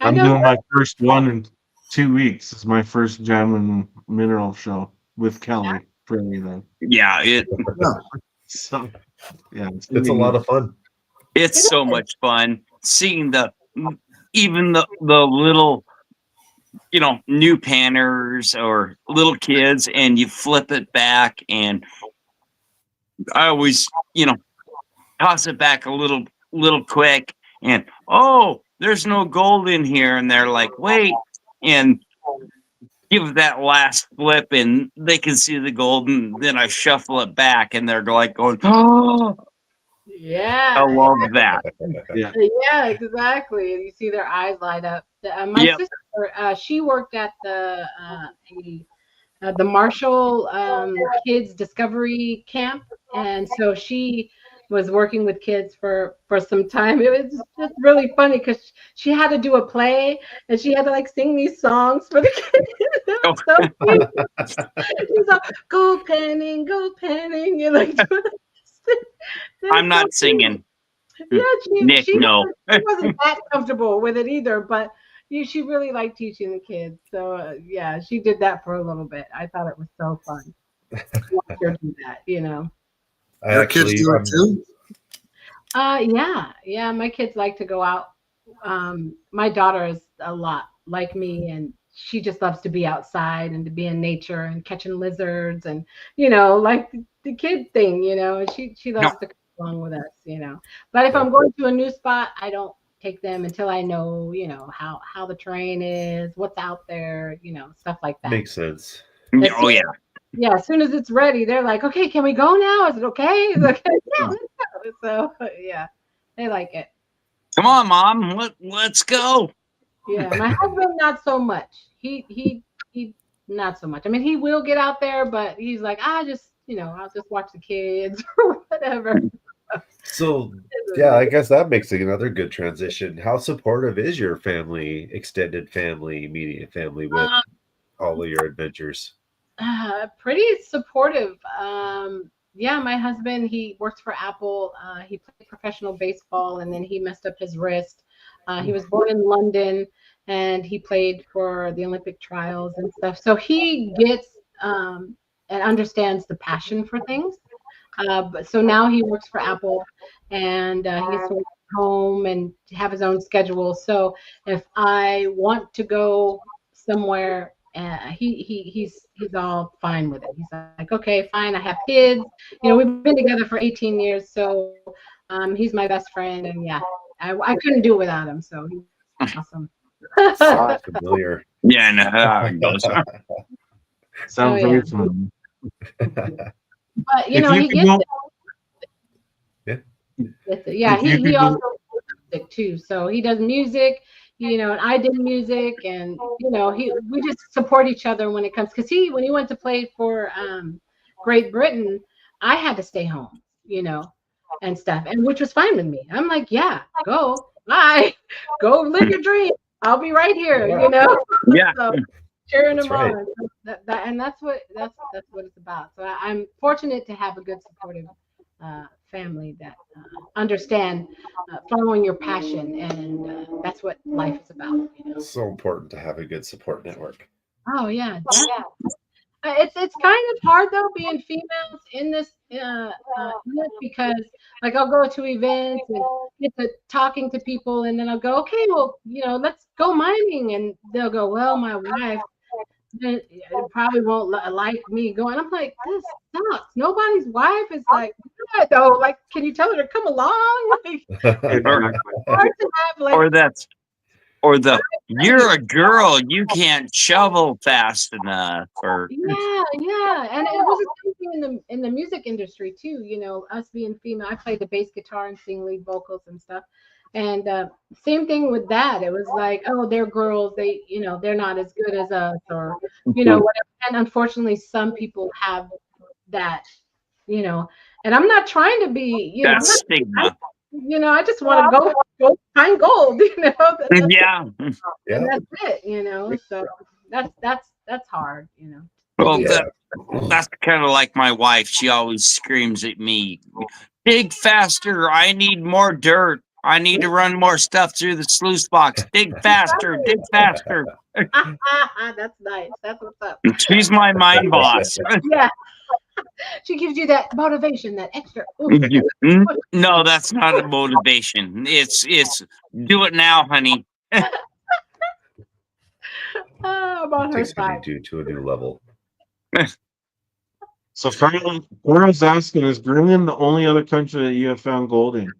I'm doing my first one in 2 weeks. It's my first gem and mineral show with Kelly for everything. Yeah, it's a lot of fun. It's so much fun seeing the little new panners or little kids, and you flip it back, and I always toss it back a little quick, and there's no gold in here, and they're like, wait, and give that last flip, and they can see the gold, and then I shuffle it back, and they're like going, oh yeah, I love that. Yeah, exactly. You see their eyes light up. My sister, she worked at the Marshall Kids Discovery Camp, and so she was working with kids for some time. It was just really funny because she had to do a play, and she had to sing these songs for the kids. It was so cute. She's like, go penning, you're like. I'm not singing. Yeah, Nick, she no. she wasn't that comfortable with it either, but she really liked teaching the kids. So yeah, she did that for a little bit. I thought it was so fun to watch her do that. I Your kids actually, do it too? Yeah. My kids like to go out. My daughter is a lot like me, and she just loves to be outside and to be in nature and catching lizards and like the kid thing. And she No. loves to come along with us. But if I'm going to a new spot, I don't take them until I know how the terrain is, what's out there, stuff like that. makes sense. As Oh soon yeah. Yeah, as soon as it's ready, they're like, okay, can we go now? Is it okay? It's like, yeah, let's go. So yeah, they like it. Come on, Mom. Let's go. Yeah, my husband not so much. He not so much. I mean, he will get out there, but he's like, I'll just watch the kids or whatever. So, yeah, I guess that makes another good transition. How supportive is your family, extended family, immediate family with all of your adventures? Pretty supportive. Yeah, my husband, he works for Apple. He played professional baseball and then he messed up his wrist. He was born in London and he played for the Olympic trials and stuff. So he gets and understands the passion for things. So now he works for Apple and he gets to work at home and have his own schedule. So if I want to go somewhere, he's all fine with it. He's like, okay, fine. I have kids. We've been together for 18 years, so he's my best friend, and yeah, I couldn't do it without him. So he's awesome. Sounds familiar. Yeah, I know how it goes. Sounds Oh, yeah. very familiar. But If you he could gets go- it. Yeah. Yeah, If you he could also go- does music too. So he does music, and I did music, and we just support each other when it comes. Because when he went to play for Great Britain, I had to stay home, and stuff, and which was fine with me. I'm like, yeah, go, bye, go live your dream. I'll be right here, Yeah. So cheering That's him right. on. And that's what it's about. So I'm fortunate to have a good supportive family that understand following your passion, and that's what life is about. It's so important to have a good support network. Oh yeah. It's kind of hard though being females in this because like I'll go to events and get to talking to people and then I'll go, okay, well, let's go mining, and they'll go, well, my wife probably won't like me going. I'm like, this sucks. Nobody's wife is like, yeah, though. Like, can you tell her to come along? Like, Or, hard to have like. or you're a girl, you can't shovel fast enough. Or Yeah, and it was the same thing in the music industry too. Us being female, I played the bass guitar and sing lead vocals and stuff. And same thing with that. It was like, oh, they're girls. They, they're not as good as us, or whatever. And unfortunately, some people have that, And I'm not trying to be, that's stigma. I just want to go find gold. Yeah. And that's it. So that's hard. Well, Yeah. that's kind of like my wife. She always screams at me, dig faster. I need more dirt. I need to run more stuff through the sluice box. Dig faster. Dig faster. That's nice. That's what's up. She's my mind boss. Yeah. She gives you that motivation, that extra. No, that's not a motivation. It's do it now, honey. I'm on her Takes side. to a new level. So Carol's asking, is Greenland the only other country that you have found gold in?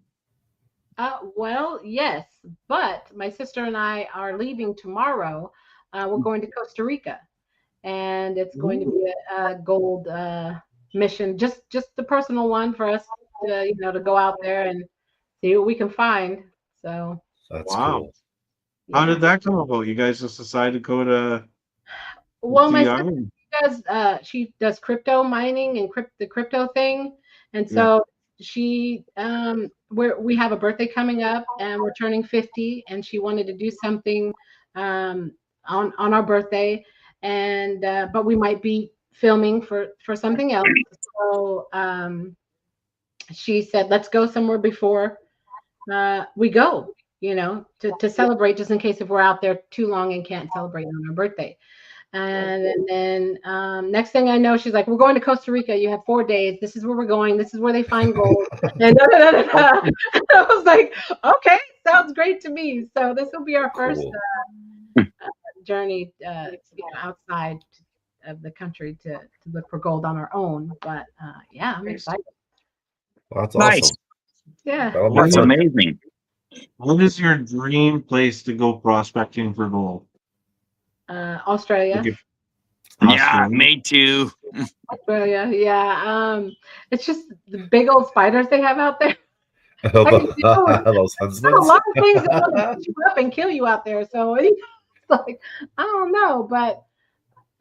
Well, yes, but my sister and I are leaving tomorrow. We're going to Costa Rica, and it's going to be a gold mission, just the personal one for us to to go out there and see what we can find. So That's Wow. cool. How did that come about? You guys just decided to go to well, my TR? sister she does crypto mining and the crypto thing, and so she we have a birthday coming up and we're turning 50, and she wanted to do something on our birthday, and but we might be filming for something else. So she said, let's go somewhere before we go. to celebrate, just in case if we're out there too long and can't celebrate on our birthday. And then next thing I know, she's like, "We're going to Costa Rica. You have 4 days. This is where we're going. This is where they find gold." And da, da, da, da, da. I was like, "Okay, sounds great to me." So this will be our first journey, outside of the country to look for gold on our own. But yeah, I'm excited. Well, that's Nice. awesome. Yeah. That'll be That's fun. amazing. What is your dream place to go prospecting for gold? Australia. Yeah, Australia? me too. Australia. Yeah. It's just the big old spiders they have out there. Those There's a huntsmen. lot of things that want to beat you up and kill you out there. So it's like, I don't know, but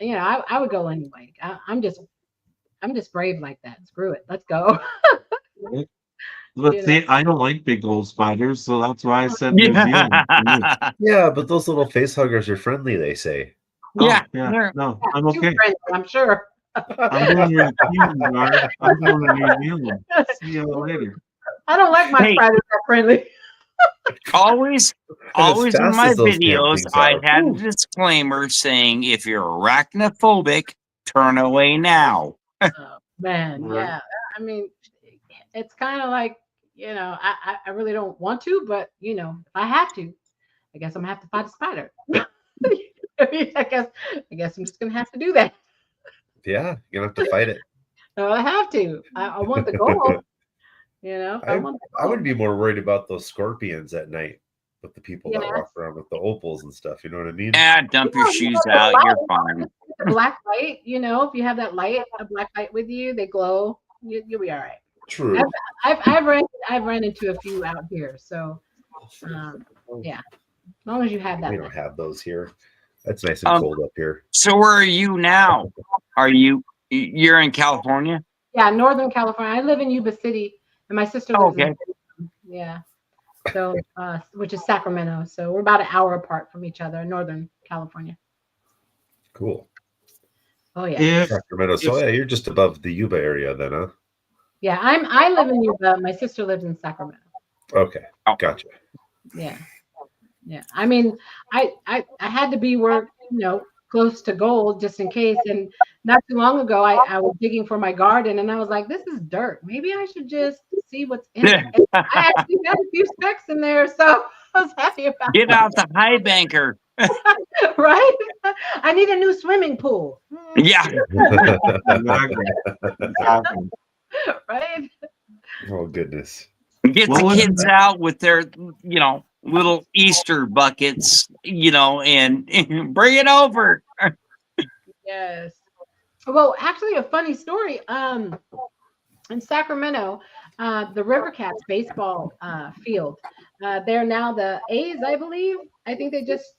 I would go anyway. I'm just brave like that. Screw it. Let's go. Let's see, I don't like big old spiders, so that's why I said New Zealand. Yeah. Yeah, but those little face huggers are friendly, they say. Yeah, Yeah. no, I'm Too okay. friendly, I'm sure. I'm going where the humans are. I'm going to New Zealand. See you later. I don't like my Hey. spiders that friendly. Always in fast my as those damn videos, things I are. had a Whew. disclaimer saying if you're arachnophobic, turn away now. Oh, man, Right. yeah. I mean, it's kind of like, I really don't want to, but if I have to, I guess I'm gonna have to fight a spider. I guess I'm just gonna have to do that. Yeah, you're gonna have to fight it. So I have to. I want the gold. If I want the I would gold. be more worried about those scorpions at night with the people that Yeah. walk around with the opals and stuff. You know what I mean? Dump your shoes out, you're fine. The black light, if you have that light, a black light with you, they glow. You'll be all right. True. I've run into a few out here, so yeah. As long as you have that. We don't light. have those here. That's nice and cold up here. So where are you now? You're in California? Yeah, Northern California. I live in Yuba City, and my sister lives Okay. yeah. So, which is Sacramento. So we're about an hour apart from each other in Northern California. Cool. Oh yeah. If Sacramento. So yeah, you're just above the Yuba area then, huh? Yeah, I live in Yuba. My sister lives in Sacramento. Okay. Gotcha. Yeah. Yeah. I mean, I had to be where, close to gold just in case. And not too long ago, I was digging for my garden and I was like, this is dirt. Maybe I should just see what's in it. And I actually had a few specks in there, so I was happy about Get out the high banker. it. Right? I need a new swimming pool. Yeah. exactly. Right? Oh goodness. Get What the was kids out with their, little Easter buckets, and bring it over. Yes. Well, actually, a funny story. In Sacramento, the River Cats baseball field. They're now the A's, I believe. I think they just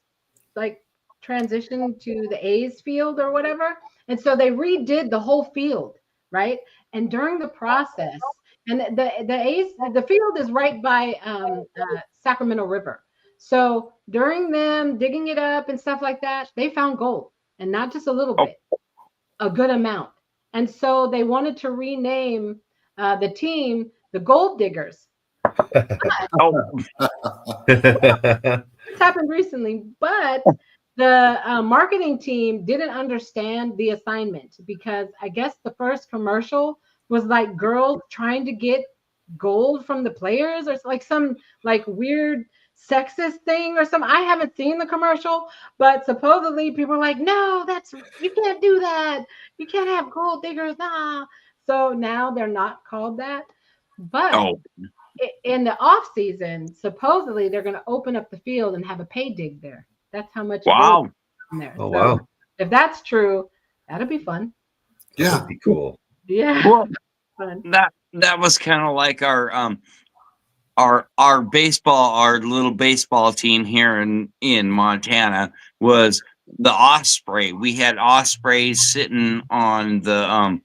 transitioned to the A's field or whatever, and so they redid the whole field, right? And during the process, and the A's, the field is right by Sacramento River. So during them digging it up and stuff like that, they found gold, and not just a little bit, a good amount. And so they wanted to rename the team the Gold Diggers. Oh, This happened recently, but the marketing team didn't understand the assignment because I guess the first commercial was like girls trying to get gold from the players or some weird sexist thing or something. I haven't seen the commercial, but supposedly people are like, no, you can't do that. You can't have gold diggers. Nah. So now they're not called that. But in the off season, supposedly they're going to open up the field and have a pay dig there. That's how much gold is in there. Oh So wow. if that's true, that'll be fun. Yeah. That'd be cool. Yeah. well, Fun. that was kind of like our little baseball team here in Montana was the osprey. We had ospreys sitting on the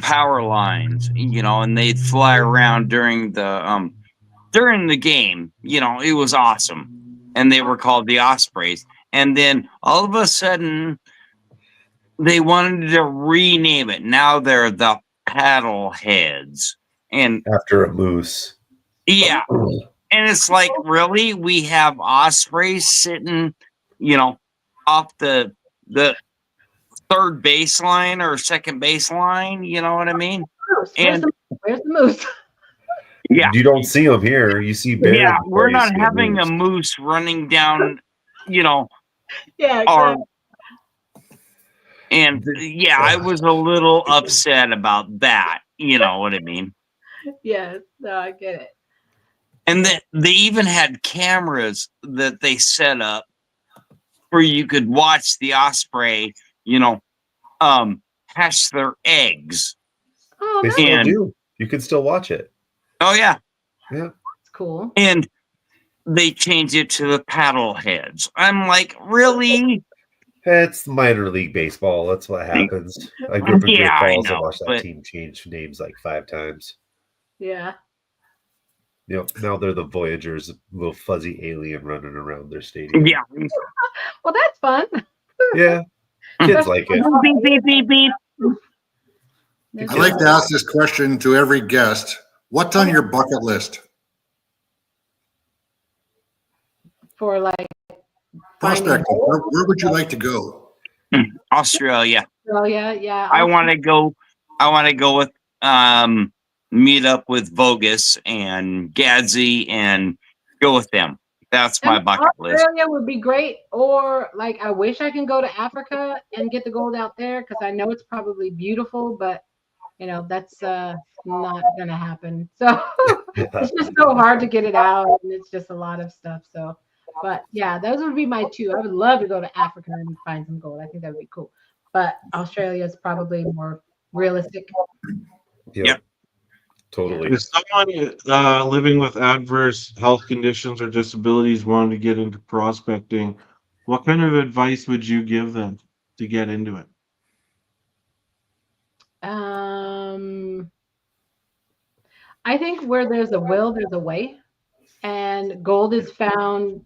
power lines, and they'd fly around during the game. It was awesome, and they were called the ospreys. And then all of a sudden, they wanted to rename it. Now they're the paddle heads, and After a moose. yeah. And it's like, really, we have ospreys sitting, off the third baseline or second baseline. You know what I mean? Moose. And Where's the moose? yeah, You don't see them here. You see bears. yeah, we're before you not see having a moose. moose running down, Yeah, our. exactly. And yeah, I was a little upset about that. You know what I mean? Yes, no, I get it. And they even had cameras that they set up where you could watch the osprey, hatch their eggs. Oh, They that's still do. You can still watch it. Oh yeah, Yeah. cool. and they changed it to the paddle heads. I'm like, really? It's minor league baseball. That's what happens. I grew up in Great Yeah, I Falls. I know, watched that but- team change names like 5 times. Yeah. Now they're the Voyagers, a little fuzzy alien running around their stadium. Yeah. Well, that's fun. Yeah. Kids like it. Beep, beep, beep, beep. I like to ask this question to every guest. What's on your bucket list? For like Prospecting. Where would you like to go? Australia. Oh yeah. I want to go. I want to go with meet up with Vogus and Gadsy and go with them. That's my bucket list. Australia would be great, or like I wish I can go to Africa and get the gold out there because I know it's probably beautiful, but that's not gonna happen. So it's just so hard to get it out, and it's just a lot of stuff. So, but yeah, those would be my two. I would love to go to Africa and find some gold. I think that would be cool. But Australia is probably more realistic. Yep. Totally. If someone living with adverse health conditions or disabilities wanted to get into prospecting, what kind of advice would you give them to get into it? I think where there's a will, there's a way, and gold is found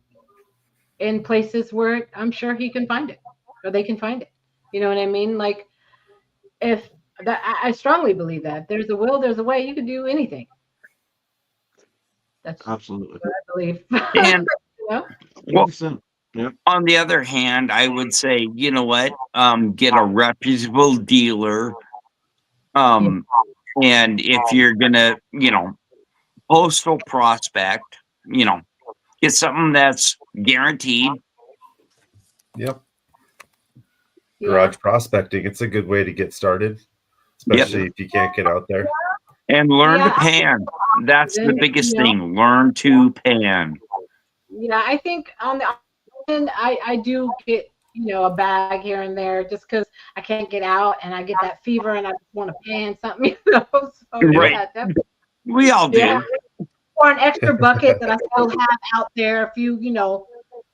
in places where I'm sure he can find it, or they can find it. You know what I mean? Like, if that, I strongly believe that if there's a will, there's a way. You can do anything. That's Absolutely. what I believe. And Well, 100%. Yeah. on the other hand, I would say, you know what? Get a reputable dealer. And if you're gonna, postal prospect, get something that's guaranteed. Yep. yeah. Garage prospecting. It's a good way to get started, especially if you can't get out there. And learn to Yeah. pan. That's the Then, biggest thing. Learn to pan. Yeah, I think on the end, I do get a bag here and there just because I can't get out and I get that fever and I just want to pan something. So Right. yeah, definitely. We all do. Yeah. Or an extra bucket that I still have out there. A few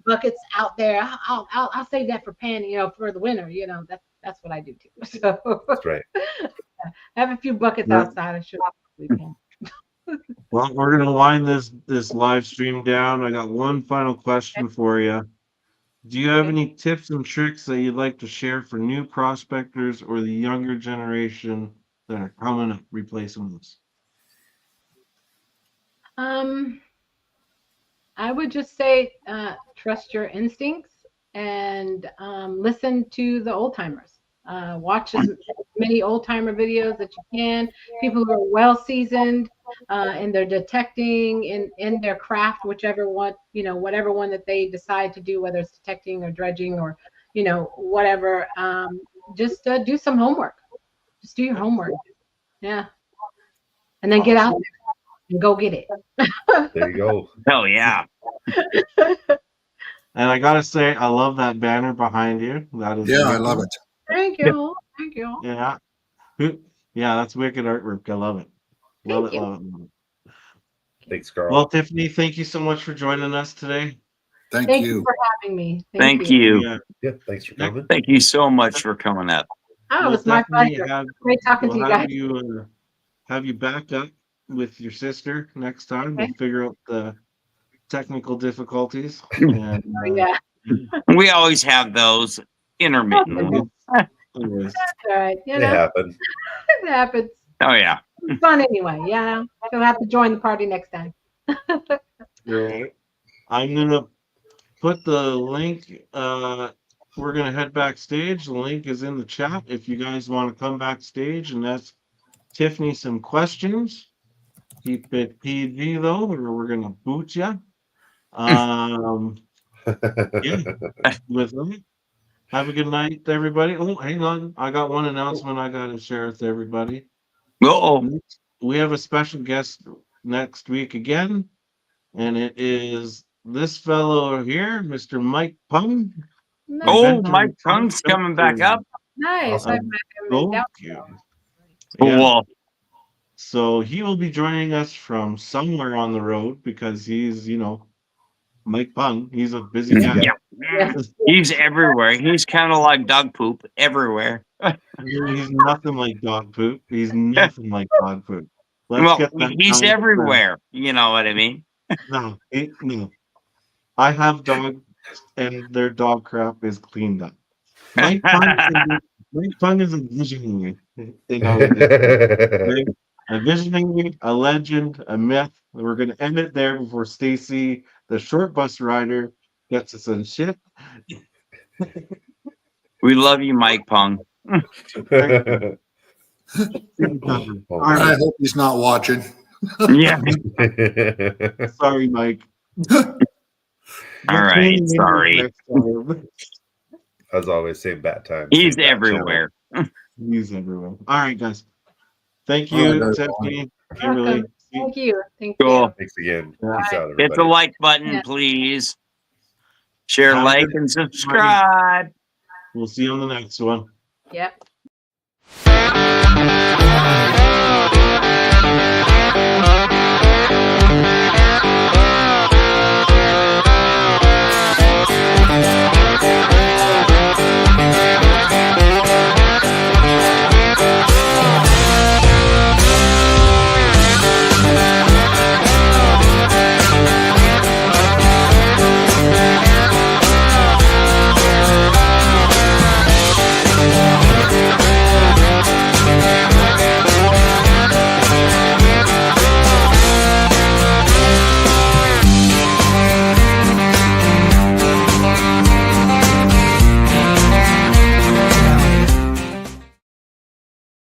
buckets out there. I'll save that for panning. For the winter. That's what I do too. So That's right. I have a few buckets Yeah. outside. I should probably pan. Well, we're gonna wind this live stream down. I got one final question for you. Do you have Okay. any tips and tricks that you'd like to share for new prospectors or the younger generation that are coming up replacing us? I would just say trust your instincts and listen to the old timers. Watch as many old timer videos that you can. People who are well seasoned in their detecting, in their craft, whichever one, whatever one that they decide to do, whether it's detecting or dredging or whatever. Just do some homework. Just do your homework. Yeah, and then get out there and go get it. There you go. Oh yeah. And I gotta say, I love that banner behind you. That is Yeah, I wicked. love it. Thank you. Thank you. Yeah. Yeah, that's wicked artwork. I love it. Love Thank it, you. love it, love it. Thanks, Carl. Well, Tiffany, thank you so much for joining us today. Thank Thank you you. for having me. Thank you. Yeah, Yeah, thanks for coming. Thank you so much for coming up. Oh, we'll it's my definitely pleasure. Great talking to we'll you guys. have you back up with your sister next time. We'll Okay. figure out the technical difficulties. And, Yeah. We always have those intermittently. anyways, All right. It happened. It happens. Oh yeah. It's fun anyway. Yeah. You'll have to join the party next time. Right. I'm gonna put the link. We're gonna head backstage. The link is in the chat. If you guys want to come backstage and ask Tiffany some questions, keep it PG though, or we're gonna boot you. Yeah. With that, have a good night, everybody. Oh, hang on. I got one announcement I got to share with everybody. Oh, We have a special guest next week again, and it is this fellow here, Mr. Mike Pung. oh, inventor Mike and Punk's coming back up. Nice. Awesome. I've met him in Gold Dallas. Cube. Yeah. Well, So he will be joining us from somewhere on the road because he's, Mike Pung. He's a busy guy. yeah. He's everywhere. He's kind of like dog poop everywhere. He's nothing like dog poop. He's nothing like dog poop. Let's Well, get that. he's down. everywhere. You know what I mean? No, no. I have dogs, and their dog crap is cleaned up. Mike Pung is a visionary. Right? A visionary, a legend, a myth. We're going to end it there before Stacy, the short bus rider, gets us in shit. We love you, Mike Pung. All I right. hope he's not watching. Yeah. Sorry, Mike. All right. Sorry. As always, same bat time. He's same bat everywhere. He's everywhere. All right, guys. Thank All you, right, Tiffany, Kimberly. Thank you. Thank Cool. you. channel. Thanks again. Peace out, everybody. Hit the like button, Yeah. please. Share, Have a like, good and subscribe. We'll see you on the next one. Yep.